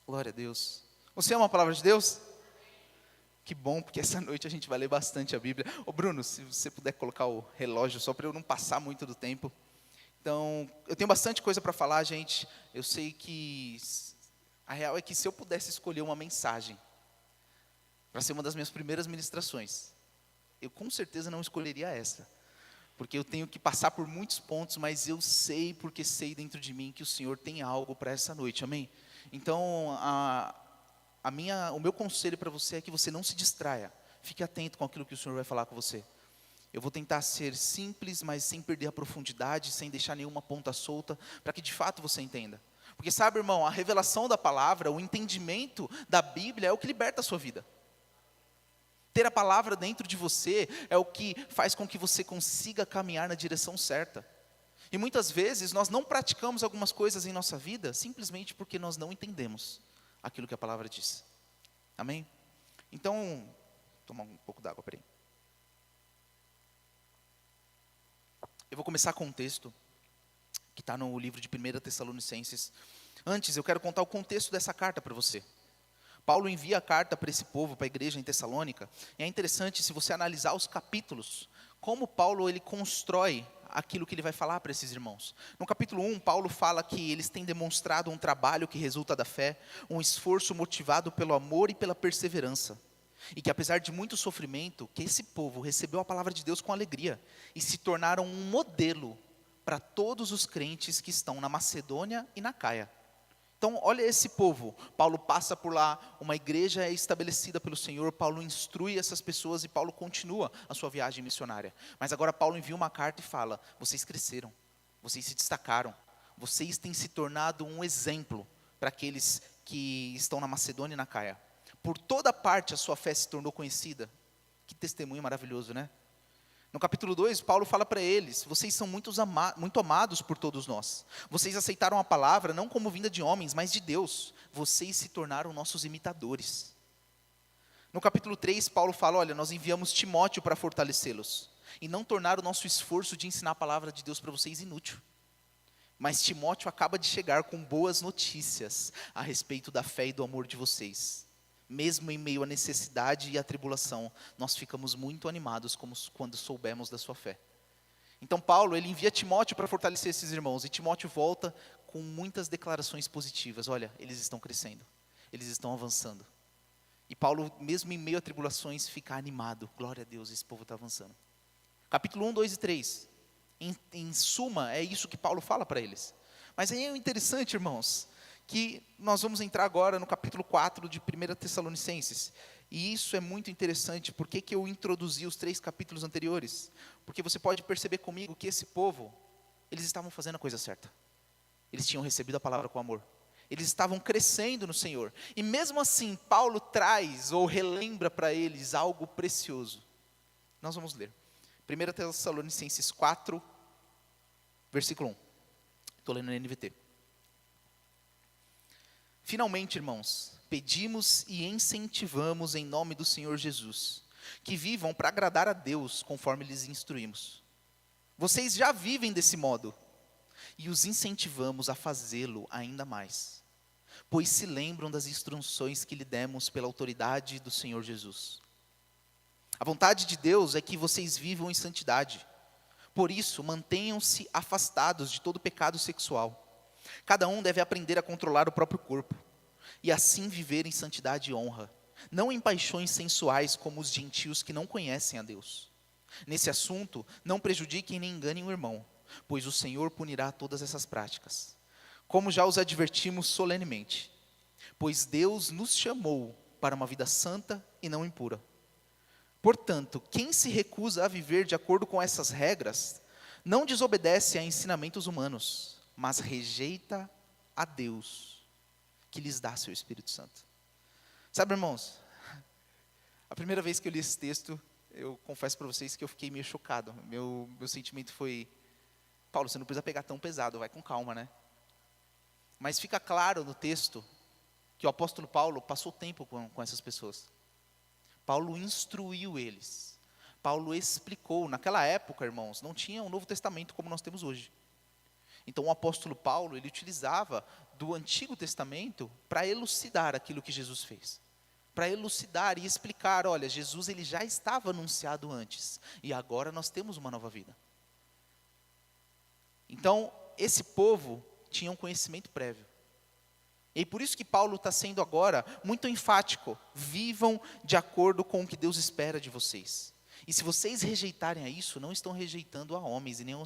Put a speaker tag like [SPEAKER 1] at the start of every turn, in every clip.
[SPEAKER 1] Glória a Deus. Você ama a palavra de Deus? Que bom, porque essa noite a gente vai ler bastante a Bíblia. Ô Bruno, se você puder colocar o relógio só para eu não passar muito do tempo. Então, eu tenho bastante coisa para falar, gente. Eu sei que a real é que se eu pudesse escolher uma mensagem para ser uma das minhas primeiras ministrações, eu com certeza não escolheria essa. Porque eu tenho que passar por muitos pontos, mas eu sei, porque sei dentro de mim que o Senhor tem algo para essa noite, amém? Então, o meu conselho para você é que você não se distraia. Fique atento com aquilo que o Senhor vai falar com você. Eu vou tentar ser simples, mas sem perder a profundidade, sem deixar nenhuma ponta solta, para que de fato você entenda. Porque sabe, irmão, a revelação da palavra, o entendimento da Bíblia é o que liberta a sua vida. Ter a palavra dentro de você é o que faz com que você consiga caminhar na direção certa. E muitas vezes nós não praticamos algumas coisas em nossa vida simplesmente porque nós não entendemos aquilo que a palavra diz. Amém? Então, tomar um pouco d'água, peraí. Eu vou começar com um texto que está no livro de 1 Tessalonicenses. Antes, eu quero contar o contexto dessa carta para você. Paulo envia a carta para esse povo, para a igreja em Tessalônica, e é interessante, se você analisar os capítulos, como Paulo ele constrói aquilo que ele vai falar para esses irmãos. No capítulo 1, Paulo fala que eles têm demonstrado um trabalho que resulta da fé, um esforço motivado pelo amor e pela perseverança, e que apesar de muito sofrimento, que esse povo recebeu a palavra de Deus com alegria, e se tornaram um modelo para todos os crentes que estão na Macedônia e na Caia. Então, olha esse povo. Paulo passa por lá, uma igreja é estabelecida pelo Senhor, Paulo instrui essas pessoas e Paulo continua a sua viagem missionária. Mas agora Paulo envia uma carta e fala: vocês cresceram, vocês se destacaram, vocês têm se tornado um exemplo para aqueles que estão na Macedônia e na Caia. Por toda parte a sua fé se tornou conhecida. Que testemunho maravilhoso, né? No capítulo 2, Paulo fala para eles: vocês são muito amados por todos nós. Vocês aceitaram a palavra não como vinda de homens, mas de Deus. Vocês se tornaram nossos imitadores. No capítulo 3, Paulo fala: olha, nós enviamos Timóteo para fortalecê-los, e não tornar o nosso esforço de ensinar a palavra de Deus para vocês inútil. Mas Timóteo acaba de chegar com boas notícias a respeito da fé e do amor de vocês. Mesmo em meio à necessidade e à tribulação, nós ficamos muito animados quando soubemos da sua fé. Então Paulo, ele envia Timóteo para fortalecer esses irmãos, e Timóteo volta com muitas declarações positivas. Olha, eles estão crescendo, eles estão avançando. E Paulo, mesmo em meio a tribulações, fica animado. Glória a Deus, esse povo está avançando. Capítulo 1, 2 e 3. Em suma, é isso que Paulo fala para eles. Mas aí é interessante, irmãos, que nós vamos entrar agora no capítulo 4 de 1 Tessalonicenses. E isso é muito interessante. Por que eu introduzi os 3 capítulos anteriores? Porque você pode perceber comigo que esse povo, eles estavam fazendo a coisa certa. Eles tinham recebido a palavra com amor. Eles estavam crescendo no Senhor. E mesmo assim, Paulo traz ou relembra para eles algo precioso. Nós vamos ler. 1 Tessalonicenses 4, versículo 1. Estou lendo na NVT. Finalmente, irmãos, pedimos e incentivamos em nome do Senhor Jesus, que vivam para agradar a Deus, conforme lhes instruímos. Vocês já vivem desse modo, e os incentivamos a fazê-lo ainda mais, pois se lembram das instruções que lhe demos pela autoridade do Senhor Jesus. A vontade de Deus é que vocês vivam em santidade. Por isso, mantenham-se afastados de todo pecado sexual. Cada um deve aprender a controlar o próprio corpo, e assim viver em santidade e honra, não em paixões sensuais como os gentios que não conhecem a Deus. Nesse assunto, não prejudiquem nem enganem o irmão, pois o Senhor punirá todas essas práticas, como já os advertimos solenemente. Pois Deus nos chamou para uma vida santa e não impura. Portanto, quem se recusa a viver de acordo com essas regras, não desobedece a ensinamentos humanos, mas rejeita a Deus, que lhes dá seu Espírito Santo. Sabe, irmãos, a primeira vez que eu li esse texto, eu confesso para vocês que eu fiquei meio chocado. Meu sentimento foi: Paulo, você não precisa pegar tão pesado, vai com calma, né? Mas fica claro no texto que o apóstolo Paulo passou tempo com essas pessoas. Paulo instruiu eles. Paulo explicou. Naquela época, irmãos, não tinha o Novo Testamento como nós temos hoje. Então o apóstolo Paulo, ele utilizava do Antigo Testamento para elucidar aquilo que Jesus fez. Para elucidar e explicar, olha, Jesus ele já estava anunciado antes, e agora nós temos uma nova vida. Então, esse povo tinha um conhecimento prévio. E por isso que Paulo está sendo agora muito enfático. Vivam de acordo com o que Deus espera de vocês. E se vocês rejeitarem a isso, não estão rejeitando a homens e nem a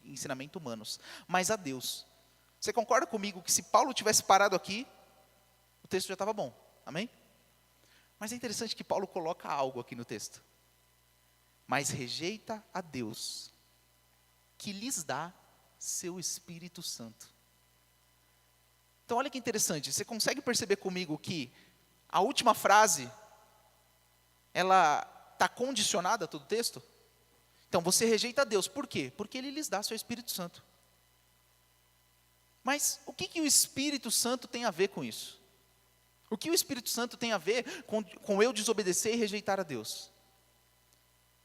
[SPEAKER 1] ensinamento humanos, mas a Deus. Você concorda comigo que se Paulo tivesse parado aqui, o texto já estava bom, amém? Mas é interessante que Paulo coloca algo aqui no texto. Mas rejeita a Deus, que lhes dá seu Espírito Santo. Então olha que interessante, você consegue perceber comigo que a última frase, ela está condicionada a todo o texto? Então você rejeita a Deus, por quê? Porque Ele lhes dá seu Espírito Santo. Mas o que o Espírito Santo tem a ver com isso? O que o Espírito Santo tem a ver com eu desobedecer e rejeitar a Deus?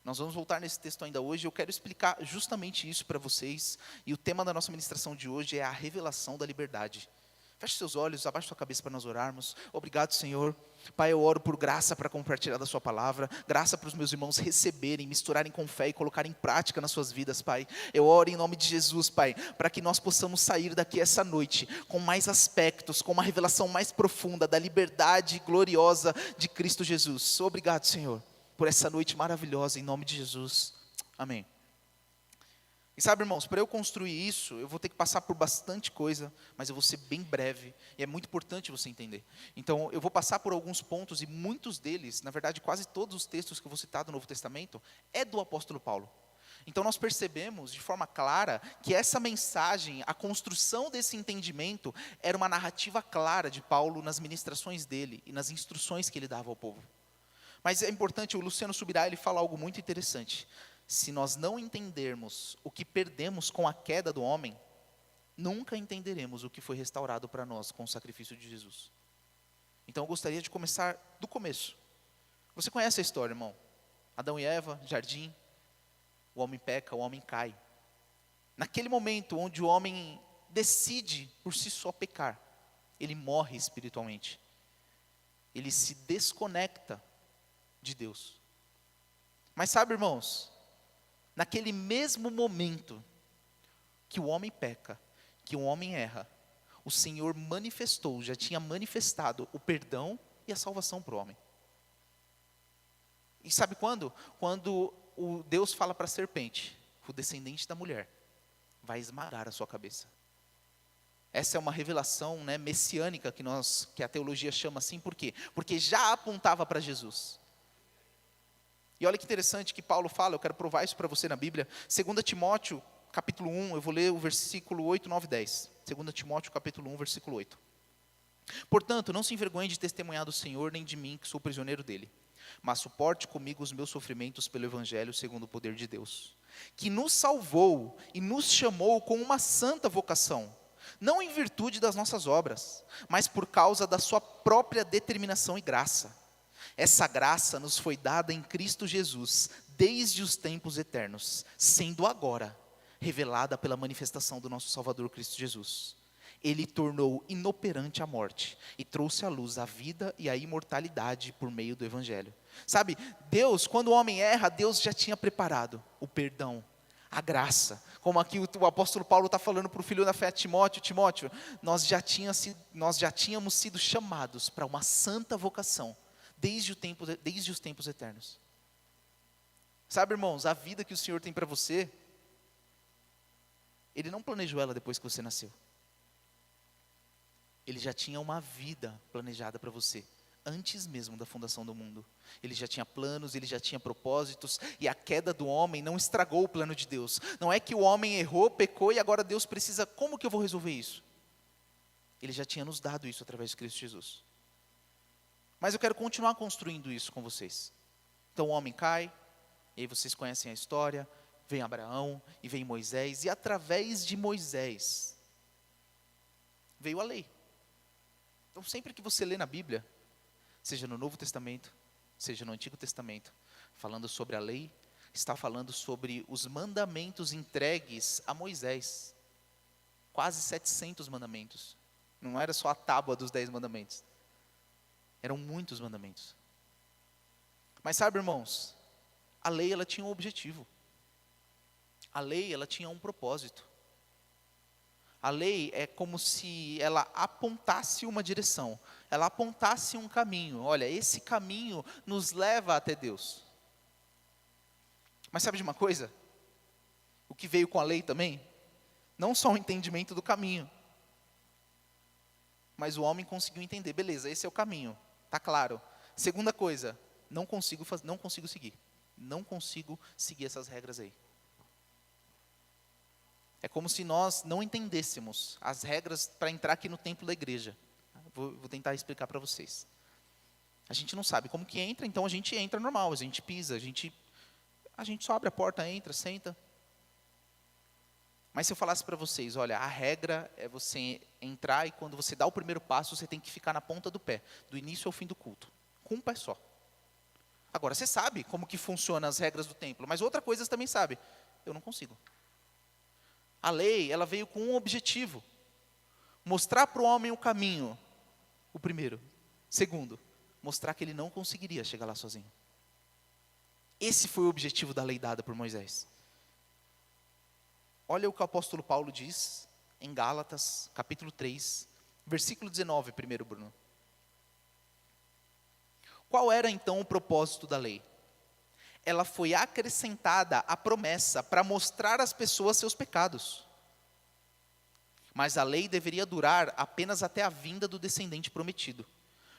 [SPEAKER 1] Nós vamos voltar nesse texto ainda hoje, eu quero explicar justamente isso para vocês, e o tema da nossa ministração de hoje é a revelação da liberdade. Feche seus olhos, abaixe sua cabeça para nós orarmos. Obrigado, Senhor. Pai, eu oro por graça para compartilhar da sua palavra, graça para os meus irmãos receberem, misturarem com fé e colocarem em prática nas suas vidas, Pai. Eu oro em nome de Jesus, Pai, para que nós possamos sair daqui essa noite com mais aspectos, com uma revelação mais profunda da liberdade gloriosa de Cristo Jesus. Obrigado, Senhor, por essa noite maravilhosa, em nome de Jesus. Amém. E sabe, irmãos, para eu construir isso, eu vou ter que passar por bastante coisa, mas eu vou ser bem breve, e é muito importante você entender. Então, eu vou passar por alguns pontos, e muitos deles, na verdade, quase todos os textos que eu vou citar do Novo Testamento, é do apóstolo Paulo. Então, nós percebemos de forma clara que essa mensagem, a construção desse entendimento, era uma narrativa clara de Paulo nas ministrações dele, e nas instruções que ele dava ao povo. Mas é importante, o Luciano Subirá, ele fala algo muito interessante. Se nós não entendermos o que perdemos com a queda do homem, nunca entenderemos o que foi restaurado para nós com o sacrifício de Jesus. Então eu gostaria de começar do começo. Você conhece a história, irmão? Adão e Eva, jardim, o homem peca, o homem cai. Naquele momento onde o homem decide por si só pecar, ele morre espiritualmente. Ele se desconecta de Deus. Mas sabe, irmãos, naquele mesmo momento que o homem peca, que o homem erra, o Senhor manifestou, já tinha manifestado o perdão e a salvação para o homem. E sabe quando? Quando o Deus fala para a serpente, o descendente da mulher vai esmagar a sua cabeça. Essa é uma revelação, né, messiânica que a teologia chama assim, por quê? Porque já apontava para Jesus. E olha que interessante que Paulo fala, eu quero provar isso para você na Bíblia. 2 Timóteo, capítulo 1, eu vou ler o versículo 8, 9 e 10. 2 Timóteo, capítulo 1, versículo 8. Portanto, não se envergonhe de testemunhar do Senhor, nem de mim, que sou prisioneiro dele. Mas suporte comigo os meus sofrimentos pelo Evangelho, segundo o poder de Deus, que nos salvou e nos chamou com uma santa vocação, não em virtude das nossas obras, mas por causa da sua própria determinação e graça. Essa graça nos foi dada em Cristo Jesus, desde os tempos eternos, sendo agora revelada pela manifestação do nosso Salvador Cristo Jesus. Ele tornou inoperante a morte e trouxe à luz a vida e a imortalidade por meio do Evangelho. Sabe, Deus, quando o homem erra, Deus já tinha preparado o perdão, a graça. Como aqui o apóstolo Paulo está falando para o filho da fé, Timóteo, nós já tínhamos sido chamados para uma santa vocação, desde os tempos eternos. Sabe, irmãos, a vida que o Senhor tem para você, Ele não planejou ela depois que você nasceu. Ele já tinha uma vida planejada para você, antes mesmo da fundação do mundo. Ele já tinha planos, ele já tinha propósitos, e a queda do homem não estragou o plano de Deus. Não é que o homem errou, pecou, e agora Deus precisa, como que eu vou resolver isso? Ele já tinha nos dado isso através de Cristo Jesus. Mas eu quero continuar construindo isso com vocês. Então o homem cai, e aí vocês conhecem a história, vem Abraão, e vem Moisés, e através de Moisés, veio a lei. Então sempre que você lê na Bíblia, seja no Novo Testamento, seja no Antigo Testamento, falando sobre a lei, está falando sobre os mandamentos entregues a Moisés. quase 700 mandamentos. Não era só a tábua dos 10 mandamentos. Eram muitos mandamentos. Mas sabe, irmãos, a lei ela tinha um objetivo. A lei ela tinha um propósito. A lei é como se ela apontasse uma direção, ela apontasse um caminho. Olha, esse caminho nos leva até Deus. Mas sabe de uma coisa? O que veio com a lei também? Não só o entendimento do caminho, mas o homem conseguiu entender, beleza, esse é o caminho, tá claro. Segunda coisa, não consigo seguir. Não consigo seguir essas regras aí. É como se nós não entendêssemos as regras para entrar aqui no templo da igreja. Vou tentar explicar para vocês. A gente não sabe como que entra, então a gente entra normal, a gente pisa, a gente só abre a porta, entra, senta. Mas se eu falasse para vocês, olha, a regra é você entrar e quando você dá o primeiro passo, você tem que ficar na ponta do pé, do início ao fim do culto, com um pé só. Agora, você sabe como que funcionam as regras do templo, mas outra coisa você também sabe, eu não consigo. A lei, ela veio com um objetivo, mostrar para o homem o caminho, o primeiro. Segundo, mostrar que ele não conseguiria chegar lá sozinho. Esse foi o objetivo da lei dada por Moisés. Olha o que o apóstolo Paulo diz em Gálatas, capítulo 3, versículo 19, primeiro, Bruno. Qual era então o propósito da lei? Ela foi acrescentada à promessa para mostrar às pessoas seus pecados. Mas a lei deveria durar apenas até a vinda do descendente prometido.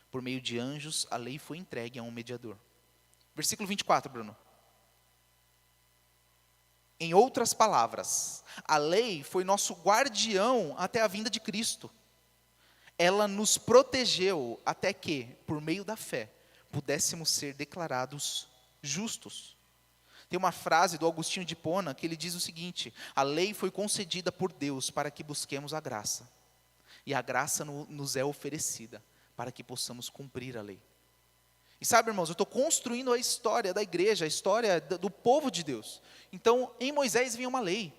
[SPEAKER 1] Por meio de anjos, a lei foi entregue a um mediador. Versículo 24, Bruno. Em outras palavras, a lei foi nosso guardião até a vinda de Cristo. Ela nos protegeu até que, por meio da fé, pudéssemos ser declarados justos. Tem uma frase do Agostinho de Hipona que ele diz o seguinte: a lei foi concedida por Deus para que busquemos a graça, e a graça nos é oferecida para que possamos cumprir a lei. E sabe, irmãos, eu estou construindo a história da igreja, a história do povo de Deus. Então, em Moisés vinha uma lei,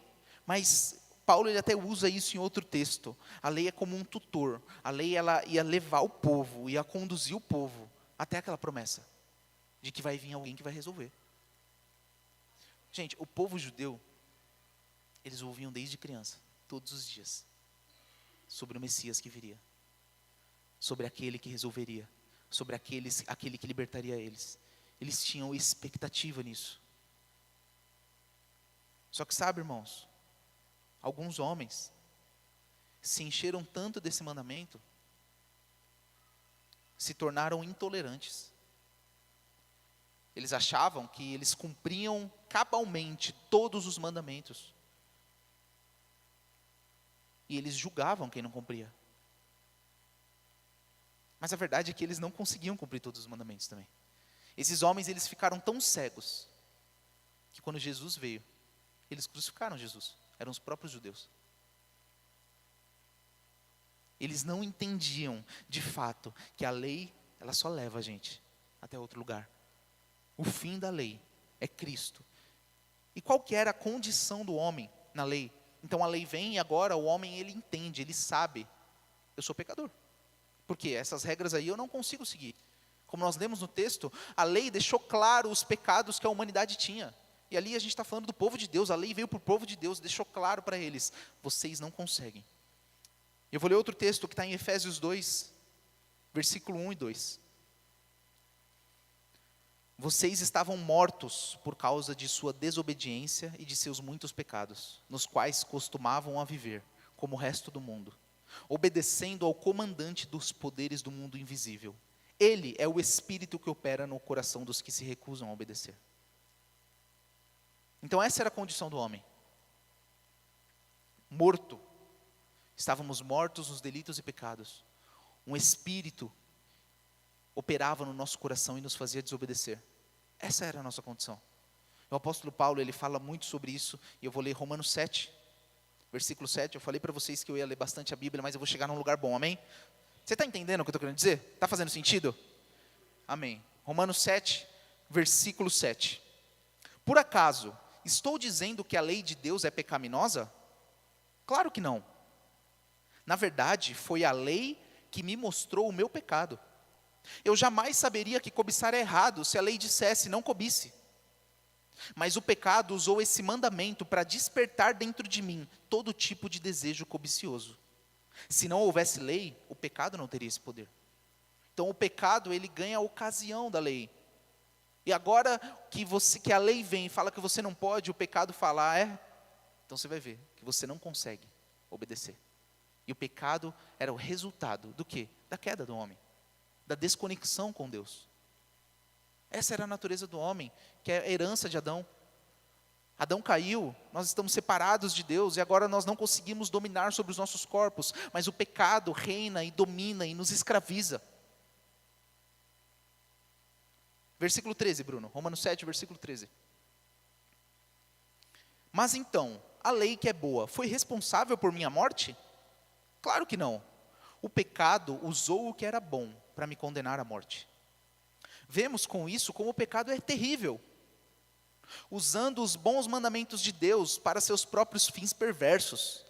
[SPEAKER 1] mas Paulo ele até usa isso em outro texto. A lei é como um tutor, a lei ela ia levar o povo, ia conduzir o povo até aquela promessa de que vai vir alguém que vai resolver. Gente, o povo judeu, eles ouviam desde criança, todos os dias, sobre o Messias que viria, sobre aquele que resolveria, sobre aquele que libertaria eles. Eles tinham expectativa nisso. Só que sabe, irmãos, alguns homens se encheram tanto desse mandamento, se tornaram intolerantes. Eles achavam que eles cumpriam cabalmente todos os mandamentos. E eles julgavam quem não cumpria. Mas a verdade é que eles não conseguiam cumprir todos os mandamentos também. Esses homens, eles ficaram tão cegos, que quando Jesus veio, eles crucificaram Jesus. Eram os próprios judeus. Eles não entendiam, de fato, que a lei, ela só leva a gente até outro lugar. O fim da lei é Cristo. E qual que era a condição do homem na lei? Então a lei vem e agora o homem ele entende, ele sabe, eu sou pecador. Porque essas regras aí eu não consigo seguir. Como nós lemos no texto, a lei deixou claro os pecados que a humanidade tinha. E ali a gente está falando do povo de Deus, a lei veio para o povo de Deus, deixou claro para eles, vocês não conseguem. Eu vou ler outro texto que está em Efésios 2, versículo 1 e 2. Vocês estavam mortos por causa de sua desobediência e de seus muitos pecados, nos quais costumavam a viver, como o resto do mundo, obedecendo ao comandante dos poderes do mundo invisível. Ele é o espírito que opera no coração dos que se recusam a obedecer. Então essa era a condição do homem. Morto. Estávamos mortos nos delitos e pecados. Um espírito operava no nosso coração e nos fazia desobedecer. Essa era a nossa condição. O apóstolo Paulo, ele fala muito sobre isso, e eu vou ler Romanos 7, versículo 7, eu falei para vocês que eu ia ler bastante a Bíblia, mas eu vou chegar num lugar bom, amém? Você está entendendo o que eu estou querendo dizer? Está fazendo sentido? Amém. Romanos 7, versículo 7. Por acaso, estou dizendo que a lei de Deus é pecaminosa? Claro que não. Na verdade, foi a lei que me mostrou o meu pecado. Eu jamais saberia que cobiçar é errado se a lei dissesse não cobice. Mas o pecado usou esse mandamento para despertar dentro de mim todo tipo de desejo cobicioso. Se não houvesse lei, o pecado não teria esse poder. Então o pecado, ele ganha a ocasião da lei. E agora que a lei vem e fala que você não pode, o pecado fala, então você vai ver que você não consegue obedecer. E o pecado era o resultado do quê? Da queda do homem, da desconexão com Deus. Essa era a natureza do homem, que é a herança de Adão. Adão caiu, nós estamos separados de Deus e agora nós não conseguimos dominar sobre os nossos corpos, mas o pecado reina e domina e nos escraviza. Versículo 13, Bruno, Romanos 7, versículo 13. Mas então, a lei que é boa, foi responsável por minha morte? Claro que não. O pecado usou o que era bom para me condenar à morte. Vemos com isso como o pecado é terrível, usando os bons mandamentos de Deus para seus próprios fins perversos.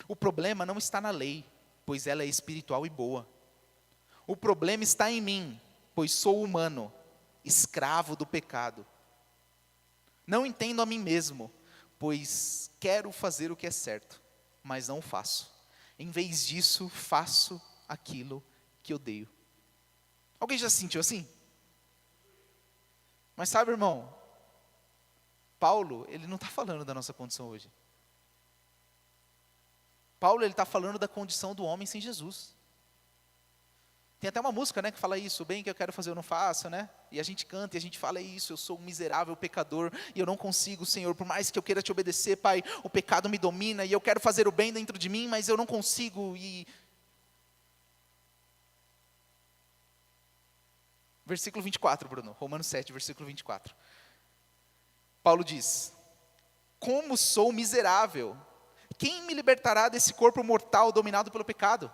[SPEAKER 1] O problema não está na lei, pois ela é espiritual e boa. O problema está em mim, pois sou humano, escravo do pecado. Não entendo a mim mesmo, pois quero fazer o que é certo, mas não o faço. Em vez disso, faço aquilo que odeio. Alguém já se sentiu assim? Mas sabe, irmão, Paulo, ele não está falando da nossa condição hoje. Paulo, ele está falando da condição do homem sem Jesus. Tem até uma música, né, que fala isso, o bem que eu quero fazer eu não faço, né? E a gente canta e a gente fala isso, eu sou um miserável pecador e eu não consigo, Senhor, por mais que eu queira te obedecer, Pai, o pecado me domina e eu quero fazer o bem dentro de mim, mas eu não consigo. Versículo 24, Bruno, Romanos 7, versículo 24. Paulo diz, como sou miserável, quem me libertará desse corpo mortal dominado pelo pecado?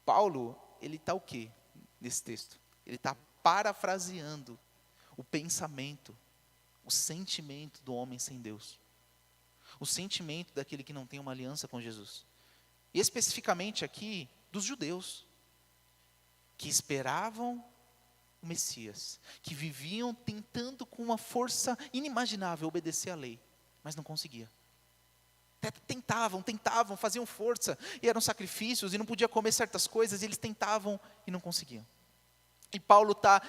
[SPEAKER 1] Paulo, ele está o quê nesse texto? Ele está parafraseando o pensamento, o sentimento do homem sem Deus. O sentimento daquele que não tem uma aliança com Jesus. E especificamente aqui, dos judeus, que esperavam o Messias, que viviam tentando com uma força inimaginável obedecer à lei, mas não conseguia. Tentavam, faziam força, e eram sacrifícios, e não podia comer certas coisas, e eles tentavam e não conseguiam. E Paulo está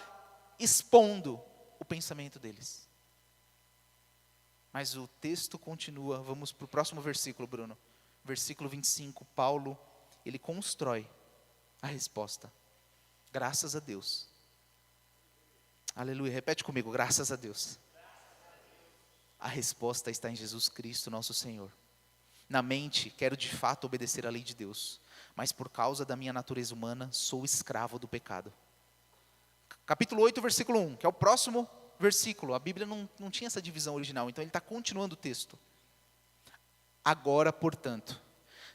[SPEAKER 1] expondo o pensamento deles. Mas o texto continua, vamos para o próximo versículo, Bruno. Versículo 25, Paulo, ele constrói a resposta. Graças a Deus. Aleluia, repete comigo, graças a Deus. A resposta está em Jesus Cristo, nosso Senhor. Na mente, quero de fato obedecer à lei de Deus, mas por causa da minha natureza humana, sou escravo do pecado. Capítulo 8, versículo 1, que é o próximo versículo. A Bíblia não tinha essa divisão original, então ele está continuando o texto. Agora, portanto,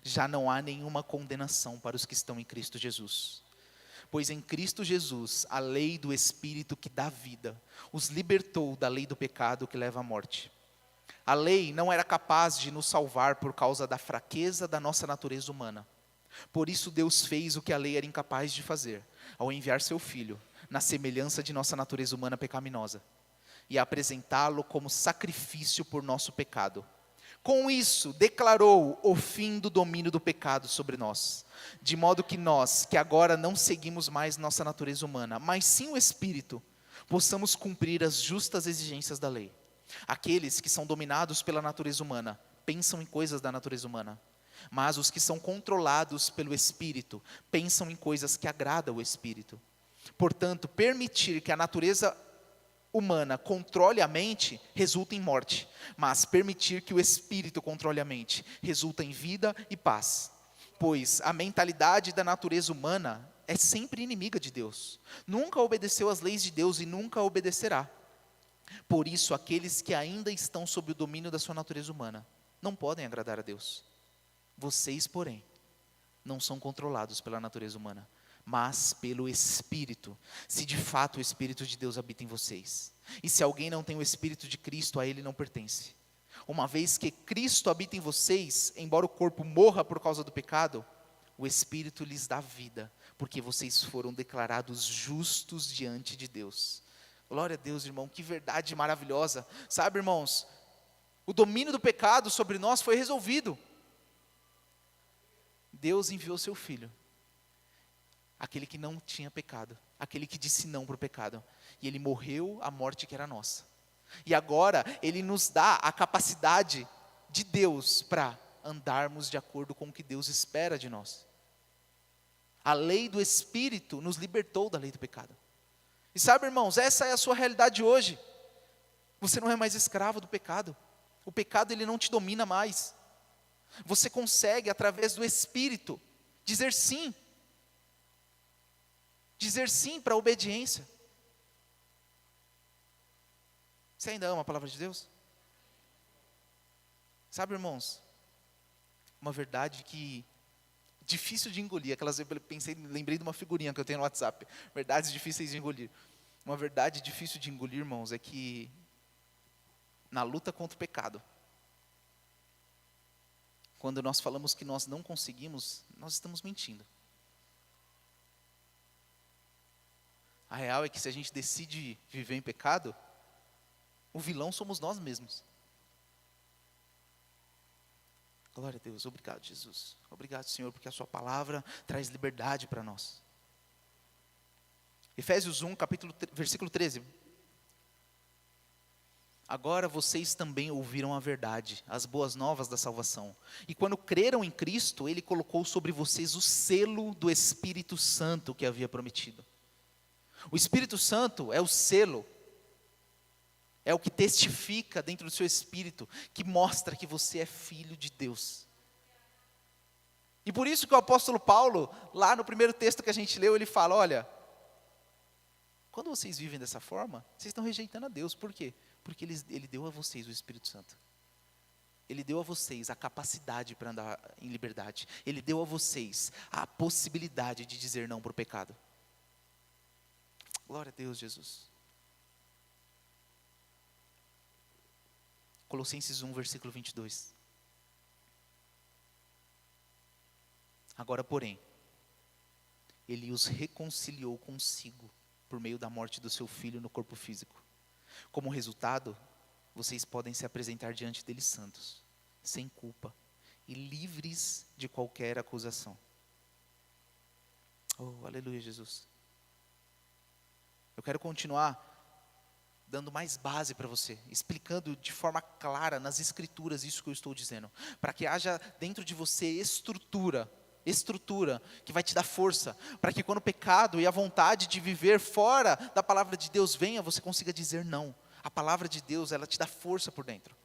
[SPEAKER 1] já não há nenhuma condenação para os que estão em Cristo Jesus. Pois em Cristo Jesus, a lei do Espírito que dá vida, os libertou da lei do pecado que leva à morte. A lei não era capaz de nos salvar por causa da fraqueza da nossa natureza humana. Por isso Deus fez o que a lei era incapaz de fazer, ao enviar seu Filho, na semelhança de nossa natureza humana pecaminosa, e apresentá-lo como sacrifício por nosso pecado. Com isso, declarou o fim do domínio do pecado sobre nós, de modo que nós, que agora não seguimos mais nossa natureza humana, mas sim o Espírito, possamos cumprir as justas exigências da lei. Aqueles que são dominados pela natureza humana, pensam em coisas da natureza humana, mas os que são controlados pelo Espírito, pensam em coisas que agradam o Espírito. Portanto, permitir que a natureza humana controle a mente, resulta em morte, mas permitir que o Espírito controle a mente, resulta em vida e paz. Pois a mentalidade da natureza humana é sempre inimiga de Deus, nunca obedeceu às leis de Deus e nunca obedecerá. Por isso, aqueles que ainda estão sob o domínio da sua natureza humana, não podem agradar a Deus. Vocês, porém, não são controlados pela natureza humana, mas pelo Espírito, se de fato o Espírito de Deus habita em vocês. E se alguém não tem o Espírito de Cristo, a ele não pertence. uma vez que Cristo habita em vocês, embora o corpo morra por causa do pecado, o Espírito lhes dá vida, porque vocês foram declarados justos diante de Deus. Glória a Deus, irmão, que verdade maravilhosa. Sabe, irmãos, o domínio do pecado sobre nós foi resolvido. Deus enviou seu Filho, aquele que não tinha pecado, aquele que disse não para o pecado, e Ele morreu a morte que era nossa. E agora Ele nos dá a capacidade de Deus para andarmos de acordo com o que Deus espera de nós. A lei do Espírito nos libertou da lei do pecado. E sabe, irmãos, essa é a sua realidade hoje. Você não é mais escravo do pecado. O pecado, ele não te domina mais. Você consegue, através do Espírito, dizer sim. Dizer sim para a obediência. Você ainda ama a palavra de Deus? Sabe, irmãos, uma verdade que difícil de engolir, lembrei de uma figurinha que eu tenho no WhatsApp, verdades difíceis de engolir. Uma verdade difícil de engolir, irmãos, é que na luta contra o pecado, quando nós falamos que nós não conseguimos, nós estamos mentindo. A real é que se a gente decide viver em pecado, o vilão somos nós mesmos. Glória a Deus, obrigado, Jesus. Obrigado, Senhor, porque a sua palavra traz liberdade para nós. Efésios 1, versículo 13. Agora vocês também ouviram a verdade, as boas novas da salvação. E quando creram em Cristo, Ele colocou sobre vocês o selo do Espírito Santo que havia prometido. O Espírito Santo é o selo, é o que testifica dentro do seu espírito, que mostra que você é filho de Deus. E por isso que o apóstolo Paulo, lá no primeiro texto que a gente leu, ele fala, olha, quando vocês vivem dessa forma, vocês estão rejeitando a Deus. Por quê? Porque Ele deu a vocês o Espírito Santo. Ele deu a vocês a capacidade para andar em liberdade. Ele deu a vocês a possibilidade de dizer não para o pecado. Glória a Deus, Jesus. Colossenses 1, versículo 22. Agora, porém, Ele os reconciliou consigo por meio da morte do seu Filho no corpo físico. Como resultado, vocês podem se apresentar diante dele santos, sem culpa e livres de qualquer acusação. Oh, aleluia, Jesus. Eu quero continuar dando mais base para você, explicando de forma clara nas escrituras isso que eu estou dizendo, para que haja dentro de você estrutura que vai te dar força, para que quando o pecado e a vontade de viver fora da palavra de Deus venha, você consiga dizer não. A palavra de Deus, ela te dá força por dentro,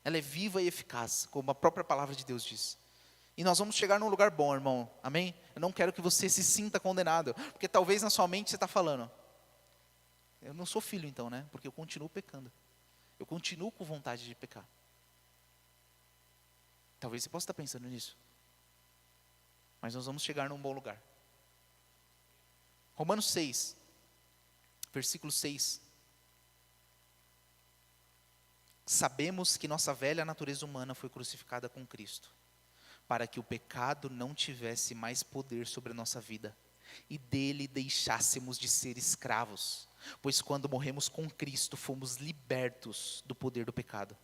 [SPEAKER 1] ela é viva e eficaz, como a própria palavra de Deus diz. E nós vamos chegar num lugar bom, irmão, amém? Eu não quero que você se sinta condenado, porque talvez na sua mente você está falando, eu não sou filho então, né? Porque eu continuo pecando. Eu continuo com vontade de pecar. Talvez você possa estar pensando nisso. Mas nós vamos chegar num bom lugar. Romanos 6, versículo 6. Sabemos que nossa velha natureza humana foi crucificada com Cristo, para que o pecado não tivesse mais poder sobre a nossa vida, e dele deixássemos de ser escravos. Pois quando morremos com Cristo, fomos libertos do poder do pecado.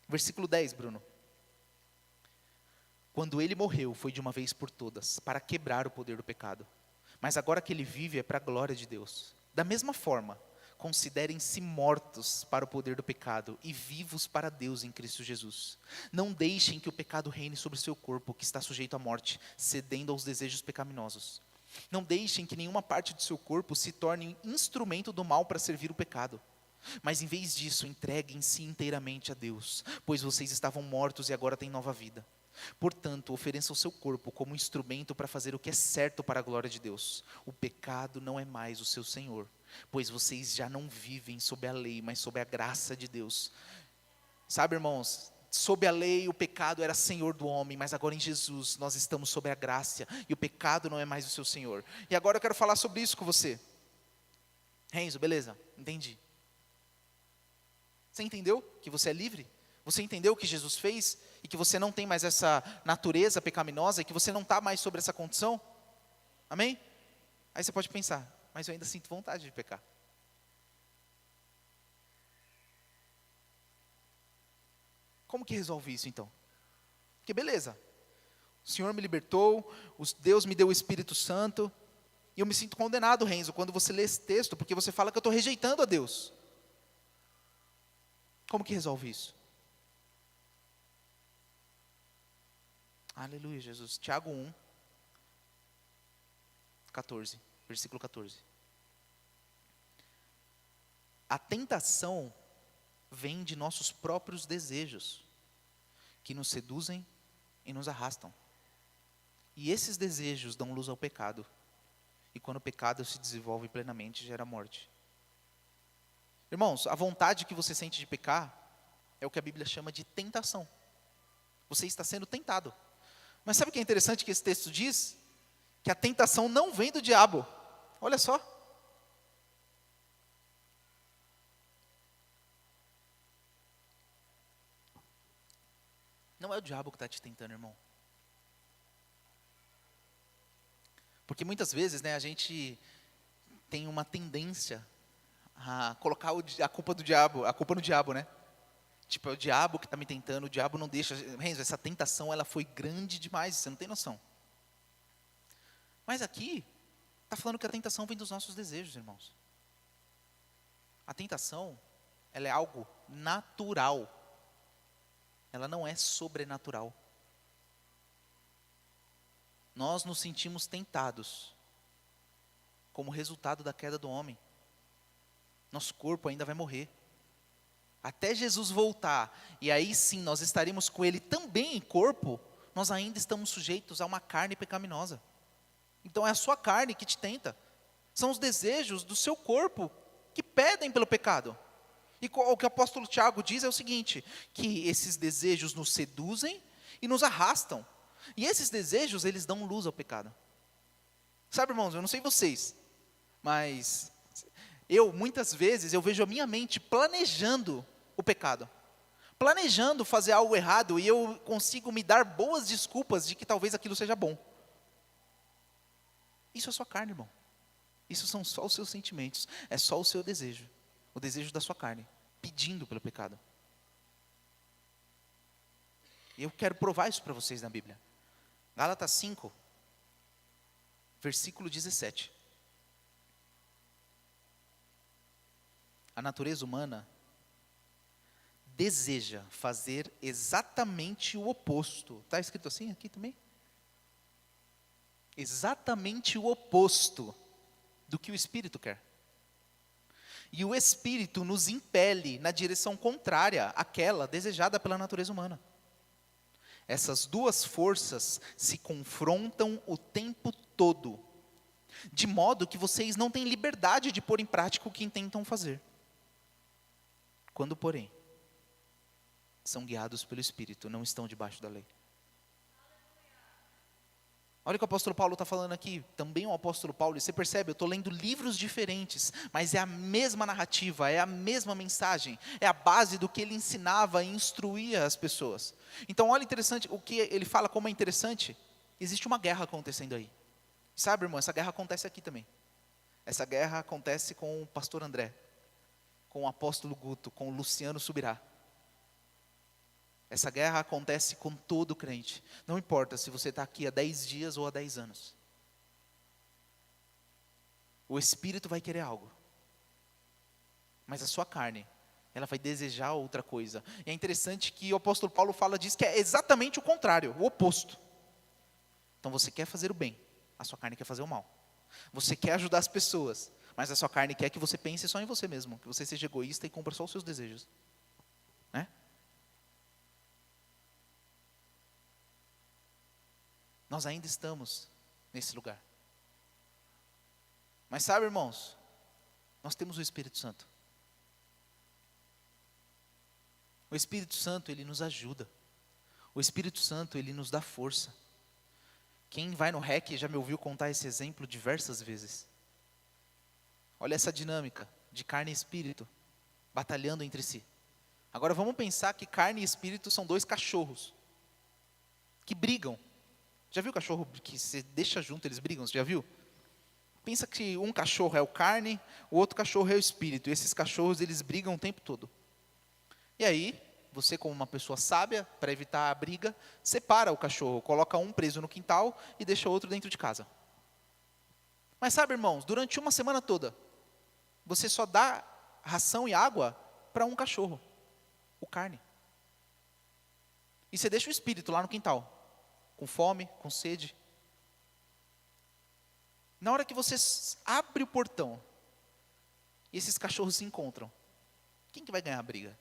[SPEAKER 1] Versículo 10, Bruno. Quando ele morreu, foi de uma vez por todas, para quebrar o poder do pecado. Mas agora que ele vive, é para a glória de Deus. Da mesma forma, considerem-se mortos para o poder do pecado e vivos para Deus em Cristo Jesus. Não deixem que o pecado reine sobre o seu corpo, que está sujeito à morte, cedendo aos desejos pecaminosos. Não deixem que nenhuma parte do seu corpo se torne instrumento do mal para servir o pecado. Mas em vez disso, entreguem-se inteiramente a Deus, pois vocês estavam mortos e agora têm nova vida. Portanto, ofereçam o seu corpo como instrumento para fazer o que é certo para a glória de Deus. O pecado não é mais o seu senhor, pois vocês já não vivem sob a lei, mas sob a graça de Deus. Sabe, irmãos, sob a lei o pecado era senhor do homem, mas agora em Jesus nós estamos sob a graça, e o pecado não é mais o seu senhor. E agora eu quero falar sobre isso com você. Renzo, beleza? Entendi. Você entendeu que você é livre? Você entendeu o que Jesus fez e que você não tem mais essa natureza pecaminosa e que você não está mais sobre essa condição? Amém? Aí você pode pensar, mas eu ainda sinto vontade de pecar. Como que resolve isso então? Porque beleza, o Senhor me libertou, Deus me deu o Espírito Santo, e eu me sinto condenado, Renzo, quando você lê esse texto, porque você fala que eu estou rejeitando a Deus. Como que resolve isso? Aleluia, Jesus. Tiago 1, 14, versículo 14. A tentação vem de nossos próprios desejos, que nos seduzem e nos arrastam. E esses desejos dão luz ao pecado. E quando o pecado se desenvolve plenamente, gera morte. Irmãos, a vontade que você sente de pecar é o que a Bíblia chama de tentação. Você está sendo tentado. Mas sabe o que é interessante que esse texto diz? Que a tentação não vem do diabo. Olha só. Não é o diabo que está te tentando, irmão. Porque muitas vezes, a gente tem uma tendência a colocar a culpa do diabo, a culpa no diabo, né? Tipo, é o diabo que está me tentando, o diabo não deixa. Renzo, essa tentação, ela foi grande demais, você não tem noção. Mas aqui, está falando que a tentação vem dos nossos desejos, irmãos. A tentação, ela é algo natural. Ela não é sobrenatural. Nós nos sentimos tentados como resultado da queda do homem. Nosso corpo ainda vai morrer. Até Jesus voltar, e aí sim nós estaremos com Ele também em corpo, nós ainda estamos sujeitos a uma carne pecaminosa. Então é a sua carne que te tenta. São os desejos do seu corpo que pedem pelo pecado. E o que o apóstolo Tiago diz é o seguinte, que esses desejos nos seduzem e nos arrastam. E esses desejos, eles dão luz ao pecado. Sabe, irmãos, eu não sei vocês, mas muitas vezes, eu vejo a minha mente planejando o pecado. Planejando fazer algo errado e eu consigo me dar boas desculpas de que talvez aquilo seja bom. Isso é sua carne, irmão. Isso são só os seus sentimentos. É só o seu desejo. O desejo da sua carne, pedindo pelo pecado. E eu quero provar isso para vocês na Bíblia. Gálatas 5, versículo 17. A natureza humana deseja fazer exatamente o oposto. Está escrito assim aqui também? Exatamente o oposto do que o Espírito quer. E o Espírito nos impele na direção contrária àquela desejada pela natureza humana. Essas duas forças se confrontam o tempo todo, de modo que vocês não têm liberdade de pôr em prática o que intentam fazer. Quando, porém, são guiados pelo Espírito, não estão debaixo da lei. Olha o que o apóstolo Paulo está falando aqui, também o apóstolo Paulo, e você percebe, eu estou lendo livros diferentes, mas é a mesma narrativa, é a mesma mensagem, é a base do que ele ensinava e instruía as pessoas. Então olha interessante, o que ele fala como é interessante, existe uma guerra acontecendo aí. Sabe, irmão, essa guerra acontece aqui também. Essa guerra acontece com o pastor André, com o apóstolo Guto, com o Luciano Subirá. Essa guerra acontece com todo crente. Não importa se você está aqui há 10 dias ou há 10 anos. O Espírito vai querer algo. Mas a sua carne, ela vai desejar outra coisa. E é interessante que o apóstolo Paulo diz que é exatamente o contrário, o oposto. Então você quer fazer o bem, a sua carne quer fazer o mal. Você quer ajudar as pessoas, mas a sua carne quer que você pense só em você mesmo, que você seja egoísta e cumpra só os seus desejos. Né? Nós ainda estamos nesse lugar. Mas sabe, irmãos, nós temos o Espírito Santo. O Espírito Santo, ele nos ajuda. O Espírito Santo, ele nos dá força. Quem vai no REC já me ouviu contar esse exemplo diversas vezes. Olha essa dinâmica de carne e espírito, batalhando entre si. Agora vamos pensar que carne e espírito são dois cachorros que brigam. Já viu cachorro que você deixa junto, eles brigam? Você já viu? Pensa que um cachorro é o carne, o outro cachorro é o espírito. E esses cachorros, eles brigam o tempo todo. E aí, você como uma pessoa sábia, para evitar a briga, separa o cachorro, coloca um preso no quintal e deixa o outro dentro de casa. Mas sabe, irmãos, durante uma semana toda, você só dá ração e água para um cachorro, o carne. E você deixa o espírito lá no quintal, com fome, com sede. Na hora que você abre o portão, e esses cachorros se encontram, quem que vai ganhar a briga?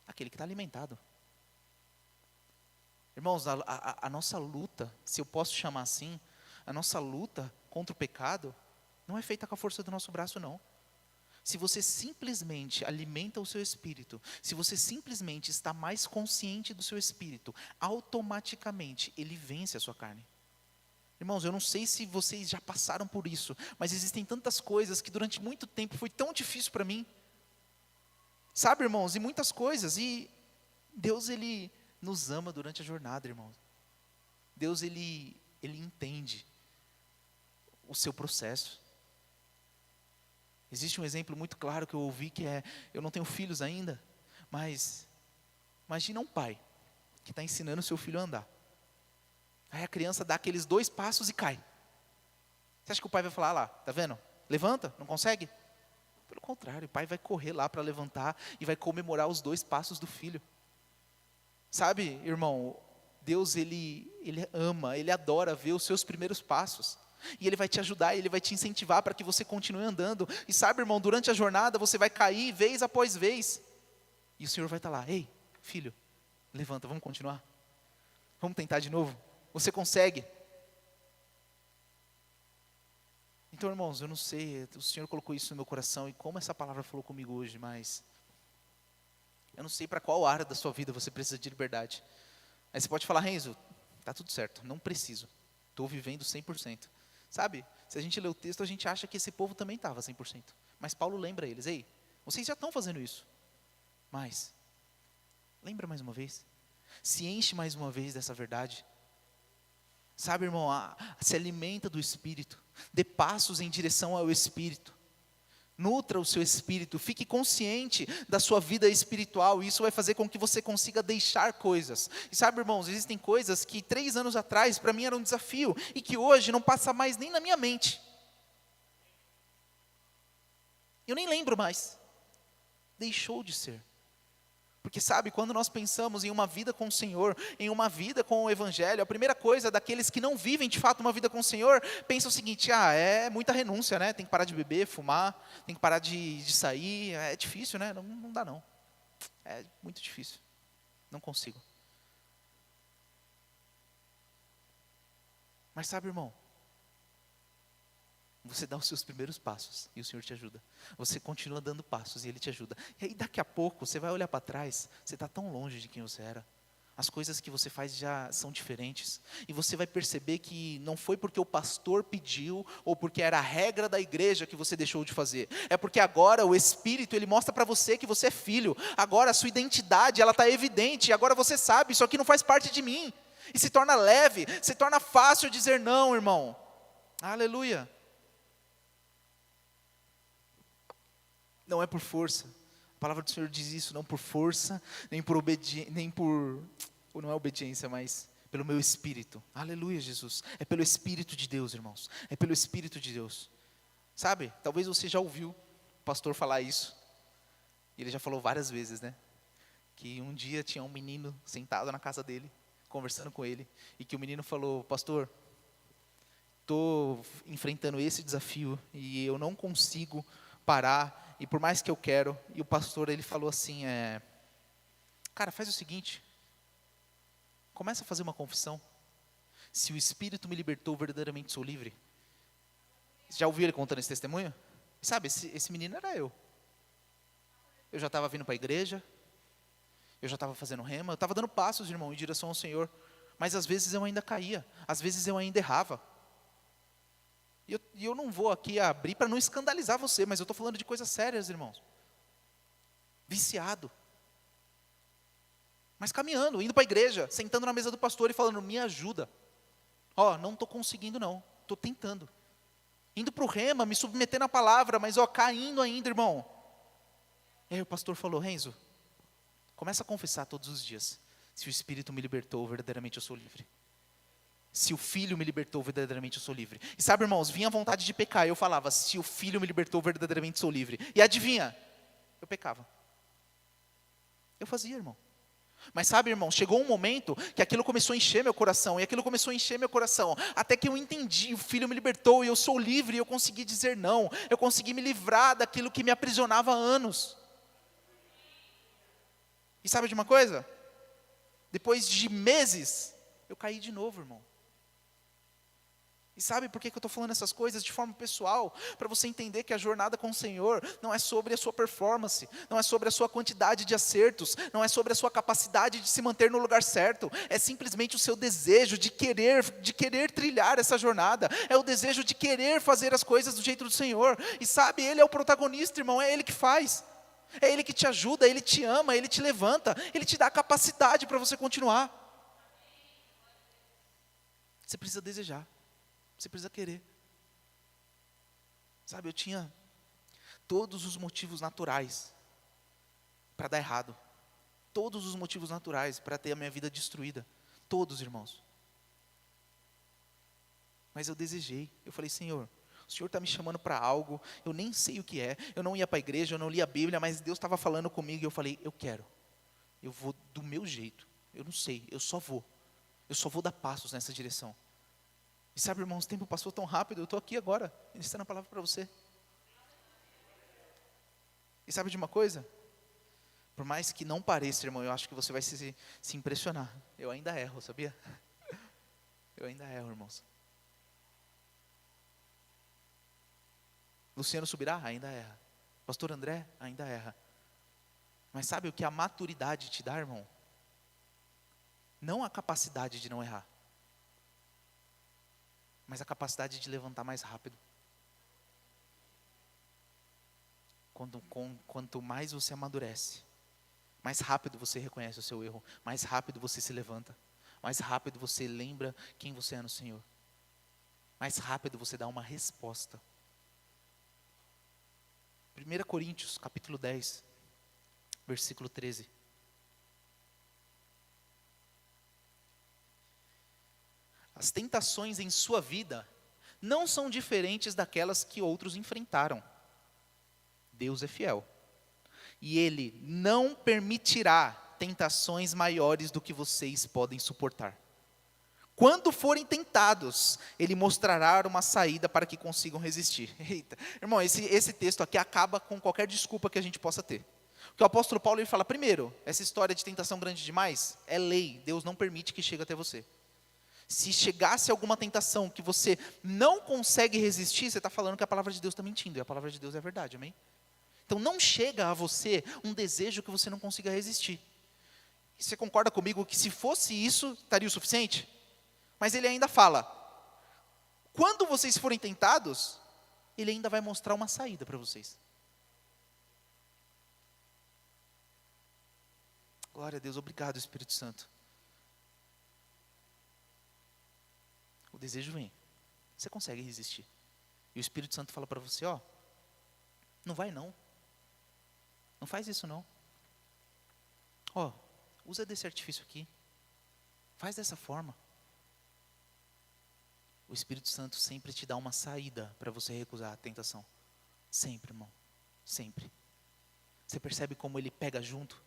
[SPEAKER 1] Aquele que está alimentado. Irmãos, a nossa luta, se eu posso chamar assim, a nossa luta contra o pecado, não é feita com a força do nosso braço, não. Se você simplesmente alimenta o seu espírito, se você simplesmente está mais consciente do seu espírito, automaticamente ele vence a sua carne. Irmãos, eu não sei se vocês já passaram por isso, mas existem tantas coisas que durante muito tempo foi tão difícil para mim. Sabe, irmãos, e muitas coisas, e Deus, Ele nos ama durante a jornada, irmãos. Deus, Ele entende o seu processo. Existe um exemplo muito claro que eu ouvi, que é, eu não tenho filhos ainda, mas imagina um pai que está ensinando o seu filho a andar. Aí a criança dá aqueles 2 passos e cai. Você acha que o pai vai falar, lá, tá vendo? Levanta, não consegue? Pelo contrário, o pai vai correr lá para levantar e vai comemorar os 2 passos do filho. Sabe, irmão, Deus, Ele ama, Ele adora ver os seus primeiros passos. E Ele vai te ajudar, Ele vai te incentivar para que você continue andando. E sabe, irmão, durante a jornada você vai cair vez após vez. E o Senhor vai estar lá, ei, filho, levanta, vamos continuar? Vamos tentar de novo? Você consegue? Então, irmãos, eu não sei, o Senhor colocou isso no meu coração e como essa palavra falou comigo hoje, mas eu não sei para qual área da sua vida você precisa de liberdade. Aí você pode falar, Renzo, tá tudo certo, não preciso, estou vivendo 100%. Sabe, se a gente lê o texto, a gente acha que esse povo também estava 100%. Mas Paulo lembra eles, ei, vocês já estão fazendo isso, mas lembra mais uma vez, se enche mais uma vez dessa verdade. Sabe, irmão, se alimenta do Espírito, dê passos em direção ao Espírito, nutra o seu espírito, fique consciente da sua vida espiritual, e isso vai fazer com que você consiga deixar coisas. E sabe, irmãos, existem coisas que 3 anos atrás para mim eram um desafio, e que hoje não passa mais nem na minha mente. Eu nem lembro mais, deixou de ser. Porque sabe, quando nós pensamos em uma vida com o Senhor, em uma vida com o Evangelho, a primeira coisa daqueles que não vivem de fato uma vida com o Senhor, pensa o seguinte, é muita renúncia, né? Tem que parar de beber, fumar, tem que parar de sair, é difícil, né? Não dá não, é muito difícil, não consigo. Mas sabe, irmão, você dá os seus primeiros passos e o Senhor te ajuda. Você continua dando passos e Ele te ajuda. E aí daqui a pouco você vai olhar para trás, você está tão longe de quem você era. As coisas que você faz já são diferentes. E você vai perceber que não foi porque o pastor pediu ou porque era a regra da igreja que você deixou de fazer. É porque agora o Espírito, ele mostra para você que você é filho. Agora a sua identidade, ela está evidente. E agora você sabe, isso aqui não faz parte de mim. E se torna leve, se torna fácil dizer não, irmão. Aleluia. Não é por força. A palavra do Senhor diz isso, não por força, nem por não é obediência, mas pelo meu Espírito. Aleluia, Jesus. É pelo Espírito de Deus, irmãos. É pelo Espírito de Deus. Sabe, talvez você já ouviu o pastor falar isso. E ele já falou várias vezes, né? Que um dia tinha um menino sentado na casa dele, conversando com ele. E que o menino falou, pastor, estou enfrentando esse desafio e eu não consigo parar, e por mais que eu quero, e o pastor, ele falou assim, cara, faz o seguinte, começa a fazer uma confissão, se o Espírito me libertou, verdadeiramente sou livre. Você já ouviu ele contando esse testemunho? Sabe, esse menino era eu já estava vindo para a igreja, eu já estava fazendo rema, eu estava dando passos, irmão, em direção ao Senhor, mas às vezes eu ainda caía, às vezes eu ainda errava. E eu não vou aqui abrir para não escandalizar você, mas eu estou falando de coisas sérias, irmãos. viciado. Mas caminhando, indo para a igreja, sentando na mesa do pastor e falando, me ajuda. Não estou conseguindo não, estou tentando. Indo para o rema, me submetendo à palavra, mas caindo ainda, irmão. E aí o pastor falou, Renzo, começa a confessar todos os dias. Se o Espírito me libertou, verdadeiramente eu sou livre. Se o Filho me libertou, verdadeiramente eu sou livre. E sabe, irmãos, vinha a vontade de pecar. Eu falava, se o Filho me libertou, verdadeiramente sou livre. E adivinha? Eu pecava. Eu fazia, irmão. Mas sabe, irmão, chegou um momento que aquilo começou a encher meu coração, e aquilo começou a encher meu coração, até que eu entendi, o Filho me libertou, e eu sou livre, e eu consegui dizer não, eu consegui me livrar daquilo que me aprisionava há anos. E sabe de uma coisa? Depois de meses, eu caí de novo, irmão. E sabe por que eu estou falando essas coisas de forma pessoal? Para você entender que a jornada com o Senhor não é sobre a sua performance, não é sobre a sua quantidade de acertos, não é sobre a sua capacidade de se manter no lugar certo, é simplesmente o seu desejo de querer trilhar essa jornada, é o desejo de querer fazer as coisas do jeito do Senhor. E sabe, Ele é o protagonista, irmão, é Ele que faz, é Ele que te ajuda, Ele te ama, Ele te levanta, Ele te dá a capacidade para você continuar. Você precisa desejar. Você precisa querer. Sabe, eu tinha todos os motivos naturais para dar errado. Todos os motivos naturais para ter a minha vida destruída. Todos, irmãos. Mas eu desejei. Eu falei, Senhor, o Senhor está me chamando para algo. Eu nem sei o que é. Eu não ia para a igreja, eu não lia a Bíblia, mas Deus estava falando comigo e eu falei, eu quero. Eu vou do meu jeito. Eu não sei, eu só vou. Eu só vou dar passos nessa direção. E sabe, irmãos, o tempo passou tão rápido, eu estou aqui agora, ministrando a palavra para você. E sabe de uma coisa? Por mais que não pareça, irmão, eu acho que você vai se impressionar. Eu ainda erro, sabia? Eu ainda erro, irmãos. Luciano Subirá ainda erra. Pastor André ainda erra. Mas sabe o que a maturidade te dá, irmão? Não a capacidade de não errar, mas a capacidade de levantar mais rápido. Quanto mais você amadurece, mais rápido você reconhece o seu erro, mais rápido você se levanta, mais rápido você lembra quem você é no Senhor, mais rápido você dá uma resposta. 1 Coríntios, capítulo 10, versículo 13. As tentações em sua vida não são diferentes daquelas que outros enfrentaram. Deus é fiel. E Ele não permitirá tentações maiores do que vocês podem suportar. Quando forem tentados, Ele mostrará uma saída para que consigam resistir. Eita, irmão, esse texto aqui acaba com qualquer desculpa que a gente possa ter. Porque o apóstolo Paulo ele fala, primeiro, essa história de tentação grande demais é lei. Deus não permite que chegue até você. Se chegasse alguma tentação que você não consegue resistir, você está falando que a palavra de Deus está mentindo, e a palavra de Deus é verdade, amém? Então não chega a você um desejo que você não consiga resistir. E você concorda comigo que se fosse isso, estaria o suficiente? Mas ele ainda fala, quando vocês forem tentados, ele ainda vai mostrar uma saída para vocês. Glória a Deus, obrigado Espírito Santo. O desejo vem, você consegue resistir. E o Espírito Santo fala para você, não vai não. Não faz isso não. Usa desse artifício aqui. Faz dessa forma. O Espírito Santo sempre te dá uma saída para você recusar a tentação. Sempre, irmão. Sempre. Você percebe como Ele pega junto?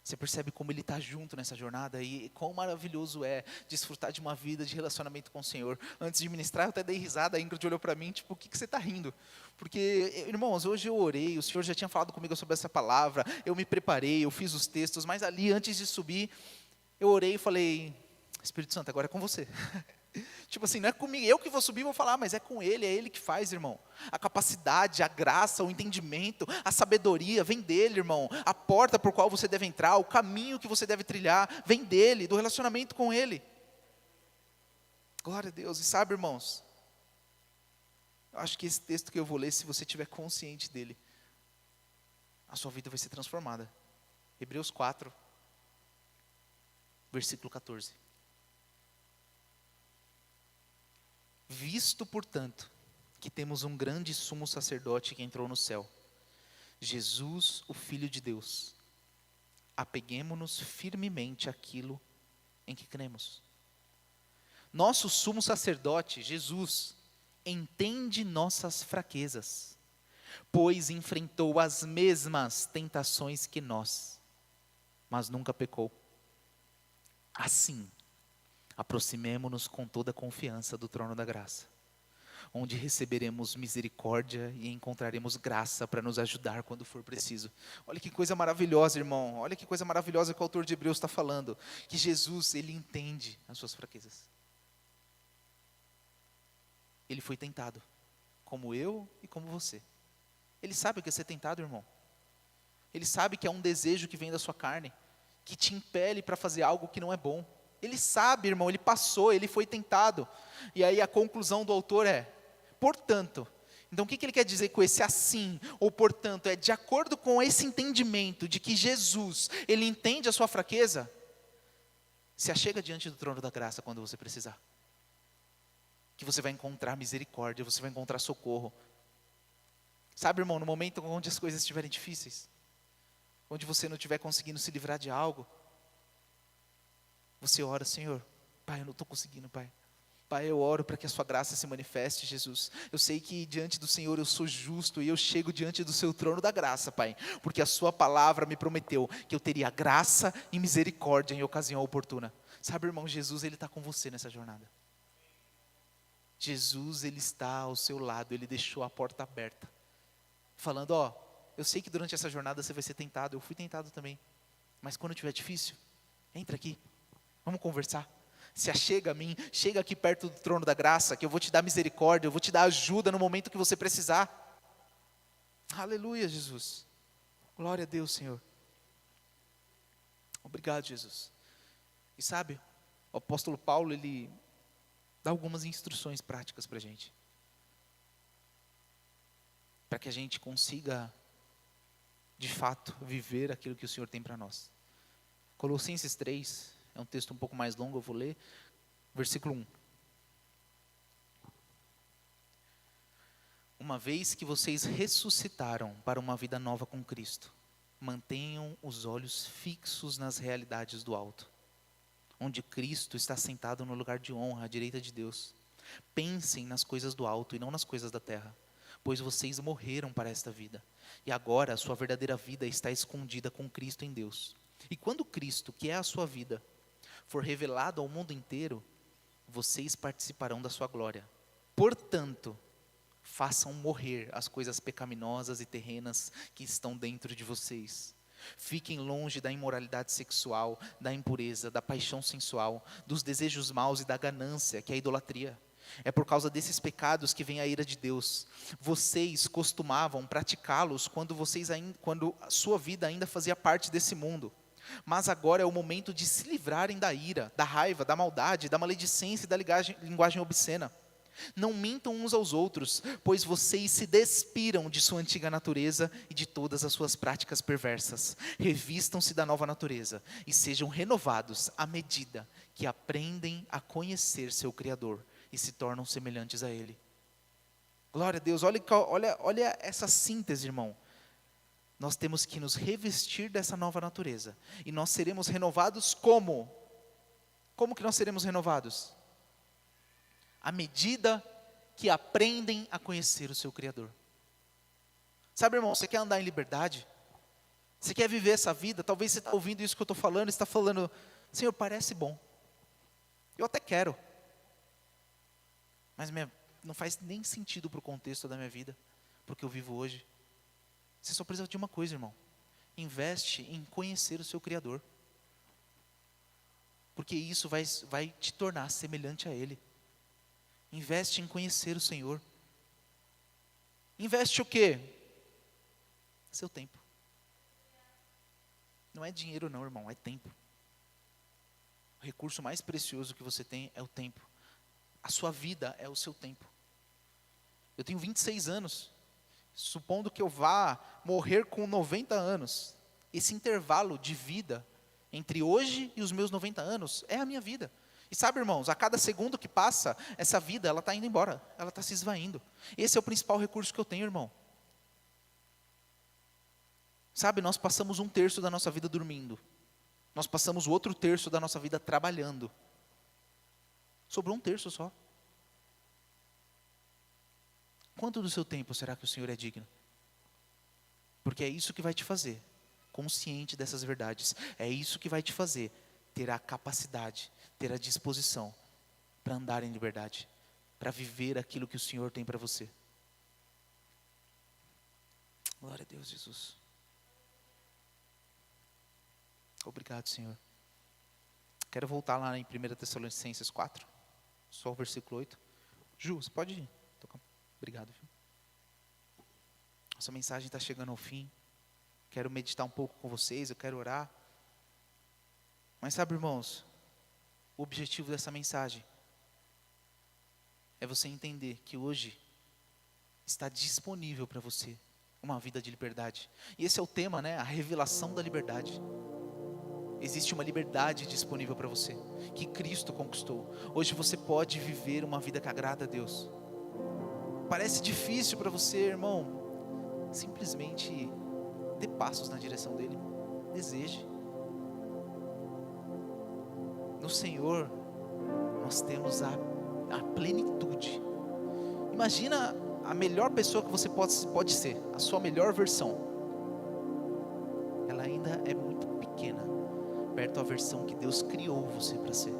[SPEAKER 1] Você percebe como Ele está junto nessa jornada e quão maravilhoso é desfrutar de uma vida de relacionamento com o Senhor. Antes de ministrar, eu até dei risada, a Ingrid olhou para mim, tipo, o que você está rindo? Porque, irmãos, hoje eu orei, o Senhor já tinha falado comigo sobre essa palavra, eu me preparei, eu fiz os textos, mas ali, antes de subir, eu orei e falei, Espírito Santo, agora é com você. Tipo assim, não é comigo, eu que vou subir e vou falar, mas é com Ele, é Ele que faz, irmão. A capacidade, a graça, o entendimento, a sabedoria, vem dEle, irmão. A porta por qual você deve entrar, o caminho que você deve trilhar, vem dEle, do relacionamento com Ele. Glória a Deus, e sabe, irmãos, eu acho que esse texto que eu vou ler, se você estiver consciente dele, a sua vida vai ser transformada. Hebreus 4, versículo 14. Visto, portanto, que temos um grande sumo sacerdote que entrou no céu, Jesus, o Filho de Deus, apeguemo-nos firmemente àquilo em que cremos. Nosso sumo sacerdote, Jesus, entende nossas fraquezas, pois enfrentou as mesmas tentações que nós, mas nunca pecou. Assim, aproximemo-nos com toda a confiança do trono da graça, onde receberemos misericórdia e encontraremos graça para nos ajudar quando for preciso. Olha que coisa maravilhosa, irmão. Olha que coisa maravilhosa que o autor de Hebreus está falando. Que Jesus, ele entende as suas fraquezas. Ele foi tentado, como eu e como você. Ele sabe o que é ser tentado, irmão. Ele sabe que é um desejo que vem da sua carne, que te impele para fazer algo que não é bom. Ele sabe, irmão, ele passou, ele foi tentado. E aí a conclusão do autor é, portanto. Então o que ele quer dizer com esse assim, ou portanto, é de acordo com esse entendimento de que Jesus, ele entende a sua fraqueza, se achega diante do trono da graça quando você precisar. Que você vai encontrar misericórdia, você vai encontrar socorro. Sabe, irmão, no momento onde as coisas estiverem difíceis, onde você não estiver conseguindo se livrar de algo, você ora, Senhor, Pai, eu não estou conseguindo, Pai. Pai, eu oro para que a sua graça se manifeste, Jesus. Eu sei que diante do Senhor eu sou justo e eu chego diante do seu trono da graça, Pai. Porque a sua palavra me prometeu que eu teria graça e misericórdia em ocasião oportuna. Sabe, irmão, Jesus, ele está com você nessa jornada. Jesus, ele está ao seu lado, ele deixou a porta aberta. Falando, ó, eu sei que durante essa jornada você vai ser tentado, eu fui tentado também. Mas quando estiver difícil, entra aqui, vamos conversar. Se achega a mim, chega aqui perto do trono da graça, que eu vou te dar misericórdia, eu vou te dar ajuda no momento que você precisar. Aleluia, Jesus. Glória a Deus, Senhor. Obrigado, Jesus. E sabe, o apóstolo Paulo, ele dá algumas instruções práticas para a gente. Para que a gente consiga, de fato, viver aquilo que o Senhor tem para nós. Colossenses 3, é um texto um pouco mais longo, eu vou ler. Versículo 1. Uma vez que vocês ressuscitaram para uma vida nova com Cristo, mantenham os olhos fixos nas realidades do alto, onde Cristo está sentado no lugar de honra à direita de Deus. Pensem nas coisas do alto e não nas coisas da terra, pois vocês morreram para esta vida, e agora a sua verdadeira vida está escondida com Cristo em Deus. E quando Cristo, que é a sua vida, for revelado ao mundo inteiro, vocês participarão da sua glória. Portanto, façam morrer as coisas pecaminosas e terrenas que estão dentro de vocês. Fiquem longe da imoralidade sexual, da impureza, da paixão sensual, dos desejos maus e da ganância, que é a idolatria. É por causa desses pecados que vem a ira de Deus. Vocês costumavam praticá-los quando a sua vida ainda fazia parte desse mundo. Mas agora é o momento de se livrarem da ira, da raiva, da maldade, da maledicência e da linguagem obscena. Não mintam uns aos outros, pois vocês se despiram de sua antiga natureza e de todas as suas práticas perversas. Revistam-se da nova natureza e sejam renovados à medida que aprendem a conhecer seu Criador e se tornam semelhantes a Ele. Glória a Deus, olha essa síntese, irmão. Nós temos que nos revestir dessa nova natureza. E nós seremos renovados como? Como que nós seremos renovados? À medida que aprendem a conhecer o seu Criador. Sabe, irmão, você quer andar em liberdade? Você quer viver essa vida? Talvez você está ouvindo isso que eu estou falando, e está falando, Senhor, parece bom. Eu até quero. Mas não faz nem sentido para o contexto da minha vida, para o que eu vivo hoje. Você só precisa de uma coisa, irmão. Investe em conhecer o seu Criador. Porque isso vai te tornar semelhante a Ele. Investe em conhecer o Senhor. Investe o quê? Seu tempo. Não é dinheiro não, irmão, é tempo. O recurso mais precioso que você tem é o tempo. A sua vida é o seu tempo. Eu tenho 26 anos. supondo que eu vá morrer com 90 anos, esse intervalo de vida entre hoje e os meus 90 anos é a minha vida. E sabe, irmãos, a cada segundo que passa, essa vida, ela está indo embora, ela está se esvaindo. Esse é o principal recurso que eu tenho, irmão. Sabe, nós passamos 1/3 da nossa vida dormindo. Nós passamos o outro terço da nossa vida trabalhando. Sobrou 1/3 só. Quanto do seu tempo será que o Senhor é digno? Porque é isso que vai te fazer consciente dessas verdades. É isso que vai te fazer ter a capacidade, ter a disposição para andar em liberdade, para viver aquilo que o Senhor tem para você. Glória a Deus, Jesus. Obrigado, Senhor. Quero voltar lá em 1 Tessalonicenses 4, só o versículo 8. Ju, você pode ir. Obrigado. Viu? Nossa mensagem está chegando ao fim. Quero meditar um pouco com vocês, eu quero orar. Mas sabe, irmãos, o objetivo dessa mensagem é você entender que hoje está disponível para você uma vida de liberdade. E esse é o tema, né? A revelação da liberdade. Existe uma liberdade disponível para você, que Cristo conquistou. Hoje você pode viver uma vida que agrada a Deus. Parece difícil para você, irmão, simplesmente dê passos na direção dele. Deseje. No Senhor, nós temos a plenitude. Imagina a melhor pessoa que você pode ser, a sua melhor versão. Ela ainda é muito pequena, perto da versão que Deus criou você para ser.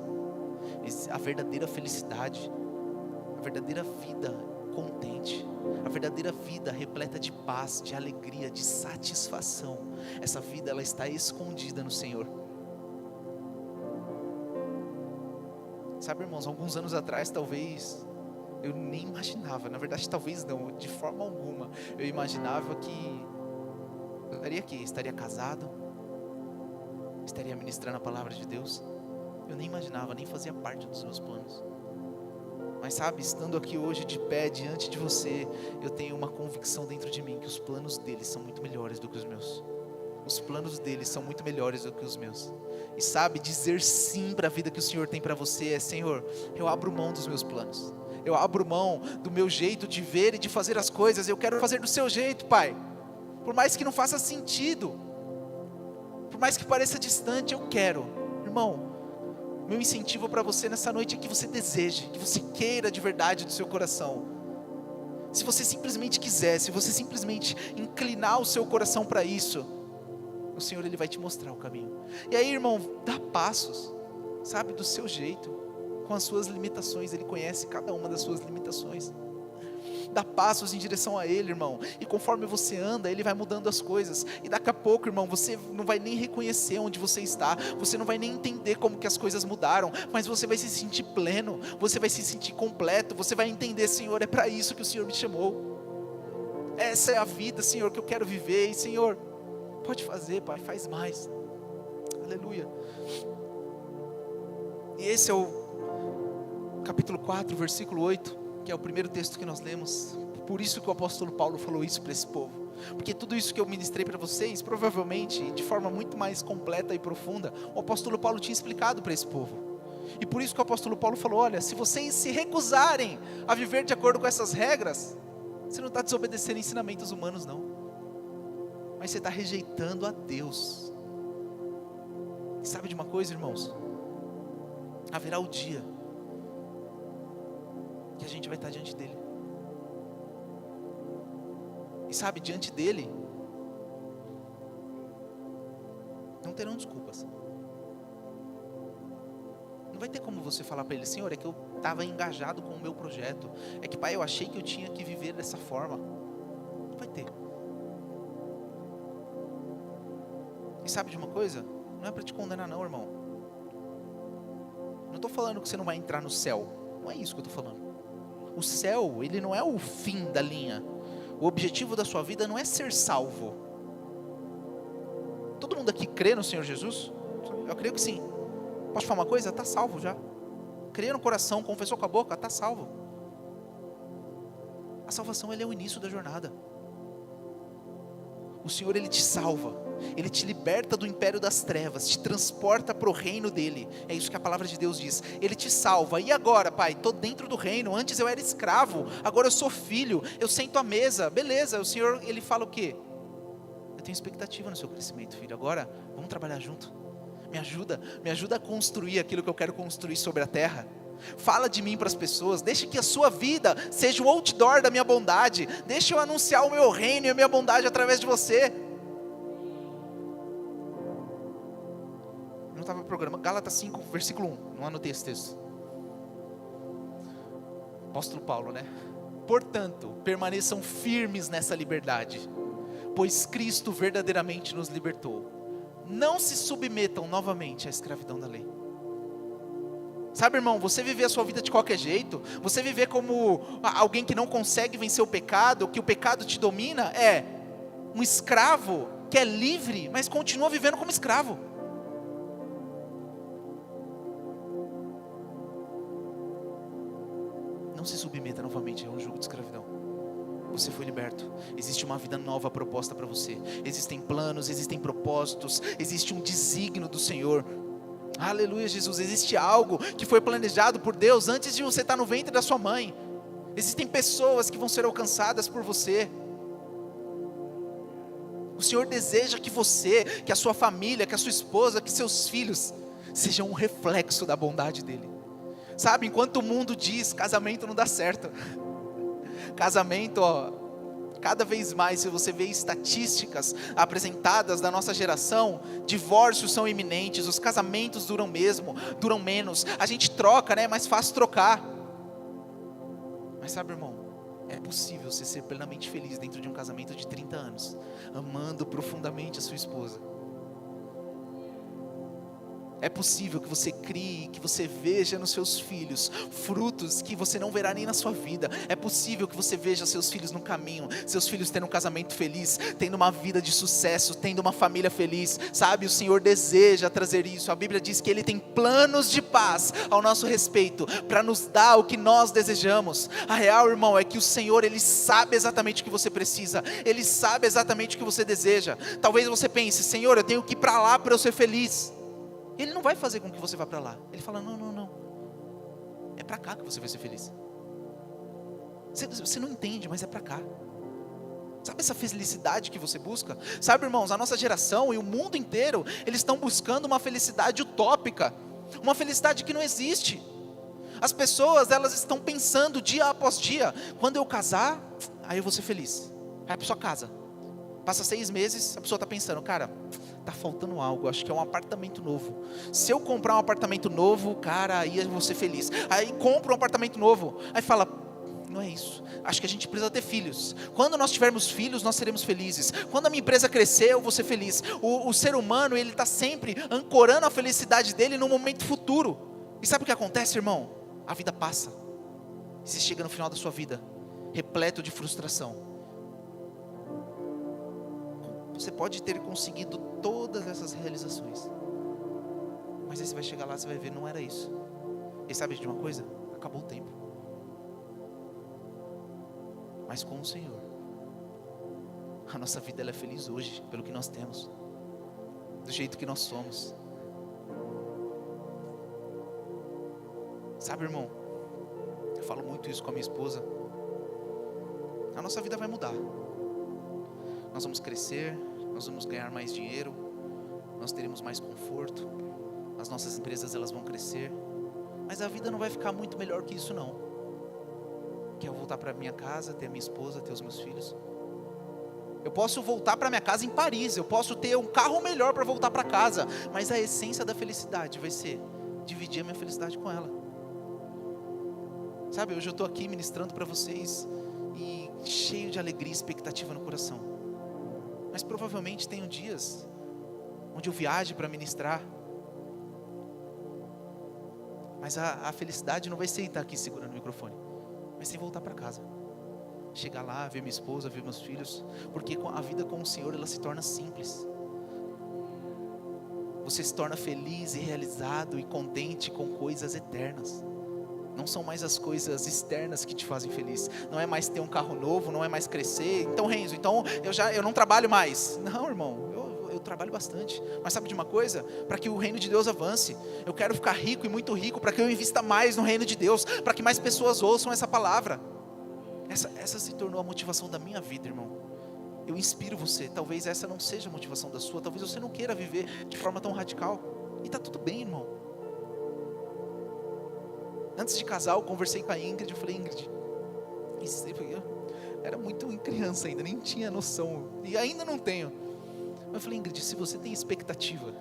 [SPEAKER 1] A verdadeira felicidade, a verdadeira vida contente, a verdadeira vida repleta de paz, de alegria, de satisfação. Essa vida, ela está escondida no Senhor. Sabe, irmãos, alguns anos atrás, talvez, eu nem imaginava, na verdade, talvez não, de forma alguma, eu imaginava que eu estaria aqui, estaria casado, estaria ministrando a palavra de Deus. Eu nem imaginava, nem fazia parte dos meus planos. Mas sabe, estando aqui hoje de pé diante de você, eu tenho uma convicção dentro de mim que os planos dele são muito melhores do que os meus. Os planos dele são muito melhores do que os meus. E sabe, dizer sim para a vida que o Senhor tem para você é: Senhor, eu abro mão dos meus planos. Eu abro mão do meu jeito de ver e de fazer as coisas. Eu quero fazer do seu jeito, Pai. Por mais que não faça sentido, por mais que pareça distante, eu quero. Irmão, meu incentivo para você nessa noite é que você deseje, que você queira de verdade do seu coração. Se você simplesmente quiser, se você simplesmente inclinar o seu coração para isso, o Senhor, Ele vai te mostrar o caminho. E aí, irmão, dá passos, sabe, do seu jeito, com as suas limitações. Ele conhece cada uma das suas limitações. Dá passos em direção a Ele, irmão, e conforme você anda, Ele vai mudando as coisas. E daqui a pouco, irmão, você não vai nem reconhecer onde você está, você não vai nem entender como que as coisas mudaram, mas você vai se sentir pleno, você vai se sentir completo, você vai entender: Senhor, é para isso que o Senhor me chamou. Essa é a vida, Senhor, que eu quero viver. E Senhor, pode fazer, Pai, faz mais. Aleluia. E esse é o capítulo 4, versículo 8, que é o primeiro texto que nós lemos. Por isso que o apóstolo Paulo falou isso para esse povo. Porque tudo isso que eu ministrei para vocês, provavelmente, de forma muito mais completa e profunda, o apóstolo Paulo tinha explicado para esse povo. E por isso que o apóstolo Paulo falou: olha, se vocês se recusarem a viver de acordo com essas regras, você não está desobedecendo ensinamentos humanos, não, mas você está rejeitando a Deus. E sabe de uma coisa, irmãos? Haverá o dia que a gente vai estar diante dele. E sabe, diante dele não terão desculpas. Não vai ter como você falar para ele: Senhor, é que eu estava engajado com o meu projeto, é que, Pai, eu achei que eu tinha que viver dessa forma. Não vai ter. E sabe de uma coisa? Não é para te condenar, não, irmão. Não estou falando que você não vai entrar no céu. Não é isso que eu estou falando. O céu, ele não é o fim da linha. O objetivo da sua vida não é ser salvo. Todo mundo aqui crê no Senhor Jesus? Eu creio que sim. Posso falar uma coisa? Está salvo já. Crê no coração, confessou com a boca, está salvo. A salvação, ele é o início da jornada. O Senhor, Ele te salva, Ele te liberta do império das trevas, te transporta para o reino dEle. É isso que a palavra de Deus diz. Ele te salva. E agora, pai, estou dentro do reino. Antes eu era escravo, agora eu sou filho. Eu sento à mesa, beleza. O Senhor, Ele fala o quê? Eu tenho expectativa no seu crescimento, filho. Agora, vamos trabalhar junto. Me ajuda a construir aquilo que eu quero construir sobre a terra. Fala de mim para as pessoas, deixe que a sua vida seja o outdoor da minha bondade, deixe eu anunciar o meu reino e a minha bondade através de você. Eu não estava no programa, Gálatas 5, versículo 1, não anotei esse texto. Apóstolo Paulo, né? Portanto, permaneçam firmes nessa liberdade, pois Cristo verdadeiramente nos libertou. Não se submetam novamente à escravidão da lei. Sabe, irmão, você viver a sua vida de qualquer jeito, você viver como alguém que não consegue vencer o pecado, que o pecado te domina, é um escravo que é livre, mas continua vivendo como escravo. Não se submeta novamente a um jugo de escravidão. Você foi liberto, existe uma vida nova proposta para você, existem planos, existem propósitos, existe um desígnio do Senhor. Aleluia, Jesus, existe algo que foi planejado por Deus antes de você estar no ventre da sua mãe. Existem pessoas que vão ser alcançadas por você. O Senhor deseja que você, que a sua família, que a sua esposa, que seus filhos sejam um reflexo da bondade dEle. Sabe, enquanto o mundo diz, casamento não dá certo. Casamento, cada vez mais, se você vê estatísticas apresentadas da nossa geração, divórcios são iminentes, os casamentos duram menos, a gente troca, né? É mais fácil trocar. Mas sabe, irmão, é possível você ser plenamente feliz dentro de um casamento de 30 anos, amando profundamente a sua esposa. É possível que você crie, que você veja nos seus filhos frutos que você não verá nem na sua vida. É possível que você veja seus filhos no caminho, seus filhos tendo um casamento feliz, tendo uma vida de sucesso, tendo uma família feliz. Sabe, o Senhor deseja trazer isso. A Bíblia diz que Ele tem planos de paz ao nosso respeito, para nos dar o que nós desejamos. A real, irmão, é que o Senhor, Ele sabe exatamente o que você precisa, Ele sabe exatamente o que você deseja. Talvez você pense, Senhor, eu tenho que ir para lá para eu ser feliz. Ele não vai fazer com que você vá para lá. Ele fala, não. É para cá que você vai ser feliz. Você não entende, mas é para cá. Sabe essa felicidade que você busca? Sabe, irmãos, a nossa geração e o mundo inteiro, eles estão buscando uma felicidade utópica. Uma felicidade que não existe. As pessoas, elas estão pensando dia após dia, quando eu casar, aí eu vou ser feliz. Aí a pessoa casa. Passa 6 meses, a pessoa está pensando, cara, está faltando algo, acho que é um apartamento novo. Se eu comprar um apartamento novo, cara, aí eu vou ser feliz. Aí compra um apartamento novo, aí fala, não é isso, acho que a gente precisa ter filhos. Quando nós tivermos filhos, nós seremos felizes. Quando a minha empresa crescer, eu vou ser feliz. O ser humano, ele está sempre ancorando a felicidade dele no momento futuro. E sabe o que acontece, irmão? A vida passa. E você chega no final da sua vida, repleto de frustração. Você pode ter conseguido todas essas realizações, mas aí você vai chegar lá, você vai ver, não era isso. E sabe de uma coisa? Acabou o tempo. Mas com o Senhor, a nossa vida ela é feliz hoje, pelo que nós temos, do jeito que nós somos. Sabe, irmão, eu falo muito isso com a minha esposa. A nossa vida vai mudar. Nós vamos crescer, nós vamos ganhar mais dinheiro, nós teremos mais conforto, as nossas empresas elas vão crescer, mas a vida não vai ficar muito melhor que isso não. Que eu voltar para minha casa, ter a minha esposa, ter os meus filhos. Eu posso voltar para minha casa em Paris, eu posso ter um carro melhor para voltar para casa, mas a essência da felicidade vai ser dividir a minha felicidade com ela. Sabe, hoje eu estou aqui ministrando para vocês e cheio de alegria e expectativa no coração. Mas provavelmente tenho dias onde eu viaje para ministrar, mas a felicidade não vai ser estar aqui segurando o microfone, vai ser voltar para casa, chegar lá, ver minha esposa, ver meus filhos, porque a vida com o Senhor ela se torna simples. Você se torna feliz e realizado e contente com coisas eternas. Não são mais as coisas externas que te fazem feliz. Não é mais ter um carro novo, não é mais crescer. Então, Renzo, eu não trabalho mais. Não, irmão, eu trabalho bastante. Mas sabe de uma coisa? Para que o reino de Deus avance, eu quero ficar rico e muito rico, para que eu invista mais no reino de Deus, para que mais pessoas ouçam essa palavra. Essa se tornou a motivação da minha vida, irmão. Eu inspiro você. Talvez essa não seja a motivação da sua. Talvez você não queira viver de forma tão radical. E está tudo bem, irmão. Antes de casar, eu conversei com a Ingrid. Eu falei, Ingrid, eu era muito criança ainda, nem tinha noção. E ainda não tenho. Mas eu falei, Ingrid, se você tem expectativa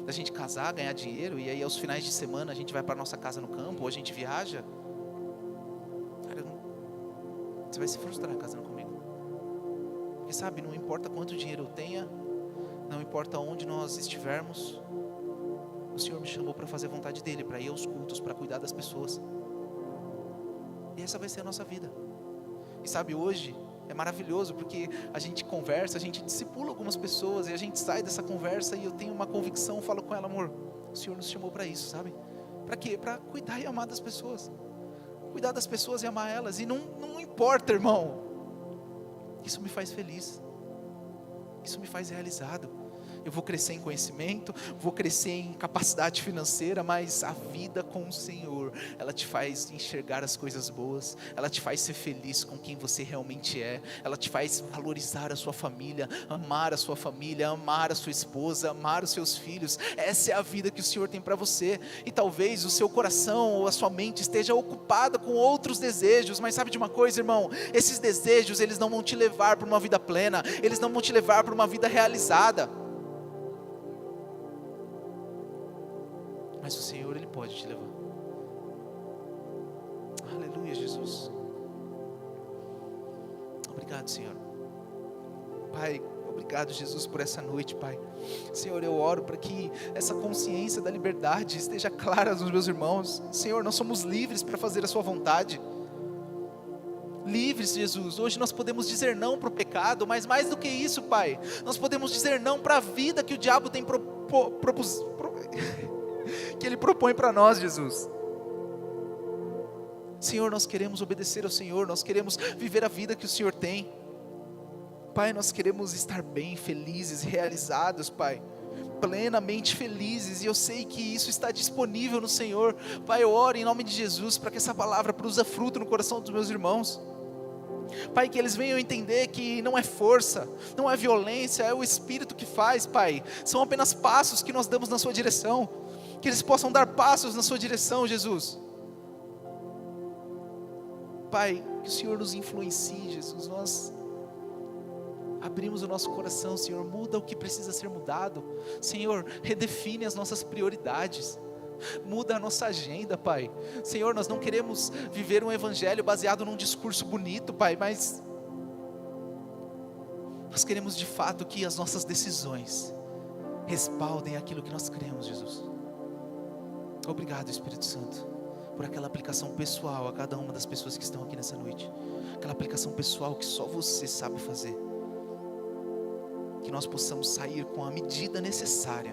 [SPEAKER 1] da gente casar, ganhar dinheiro, e aí aos finais de semana a gente vai para nossa casa no campo, ou a gente viaja, cara, você vai se frustrar casando comigo. Porque sabe, não importa quanto dinheiro eu tenha, não importa onde nós estivermos, o Senhor me chamou para fazer a vontade dEle, para ir aos cultos, para cuidar das pessoas. E essa vai ser a nossa vida. E sabe, hoje é maravilhoso, porque a gente conversa, a gente discipula algumas pessoas, e a gente sai dessa conversa e eu tenho uma convicção, falo com ela, amor, o Senhor nos chamou para isso, sabe? Para quê? Para cuidar e amar das pessoas. Cuidar das pessoas e amar elas. E não importa, irmão. Isso me faz feliz. Isso me faz realizado. Eu vou crescer em conhecimento, vou crescer em capacidade financeira, mas a vida com o Senhor, ela te faz enxergar as coisas boas, ela te faz ser feliz com quem você realmente é, ela te faz valorizar a sua família, amar a sua família, amar a sua esposa, amar os seus filhos. Essa é a vida que o Senhor tem para você. E talvez o seu coração ou a sua mente esteja ocupada com outros desejos, mas sabe de uma coisa, irmão? Esses desejos, eles não vão te levar para uma vida plena, eles não vão te levar para uma vida realizada. Mas o Senhor, Ele pode te levar. Aleluia, Jesus. Obrigado, Senhor. Pai, obrigado, Jesus, por essa noite, Pai. Senhor, eu oro para que essa consciência da liberdade esteja clara nos meus irmãos. Senhor, nós somos livres para fazer a sua vontade. Livres, Jesus. Hoje nós podemos dizer não para o pecado, mas mais do que isso, Pai, nós podemos dizer não para a vida que o diabo tem que Ele propõe para nós, Jesus. Senhor, nós queremos obedecer ao Senhor, nós queremos viver a vida que o Senhor tem. Pai, nós queremos estar bem, felizes, realizados, Pai, plenamente felizes, e eu sei que isso está disponível no Senhor. Pai, eu oro em nome de Jesus, para que essa palavra produza fruto no coração dos meus irmãos. Pai, que eles venham entender que não é força, não é violência, é o Espírito que faz, Pai. São apenas passos que nós damos na sua direção. Que eles possam dar passos na sua direção, Jesus. Pai, que o Senhor nos influencie, Jesus. Nós abrimos o nosso coração, Senhor. Muda o que precisa ser mudado. Senhor, redefine as nossas prioridades. Muda a nossa agenda, Pai. Senhor, nós não queremos viver um evangelho baseado num discurso bonito, Pai, mas nós queremos de fato que as nossas decisões respaldem aquilo que nós cremos, Jesus. Obrigado, Espírito Santo, por aquela aplicação pessoal a cada uma das pessoas que estão aqui nessa noite. Aquela aplicação pessoal que só você sabe fazer. Que nós possamos sair com a medida necessária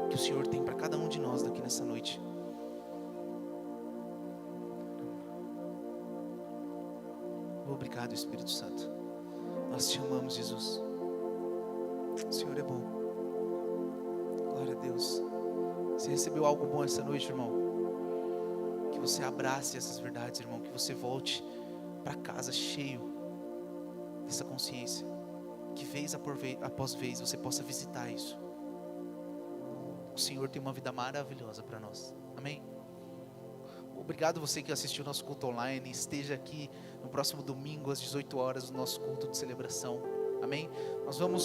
[SPEAKER 1] que o Senhor tem para cada um de nós daqui nessa noite. Obrigado, Espírito Santo. Nós te amamos, Jesus. O Senhor é bom. Glória a Deus. Você recebeu algo bom essa noite, irmão? Que você abrace essas verdades, irmão. Que você volte para casa cheio dessa consciência. Que vez após vez você possa visitar isso. O Senhor tem uma vida maravilhosa para nós. Amém? Obrigado você que assistiu nosso culto online. Esteja aqui no próximo domingo às 18 horas, no nosso culto de celebração. Amém? Nós vamos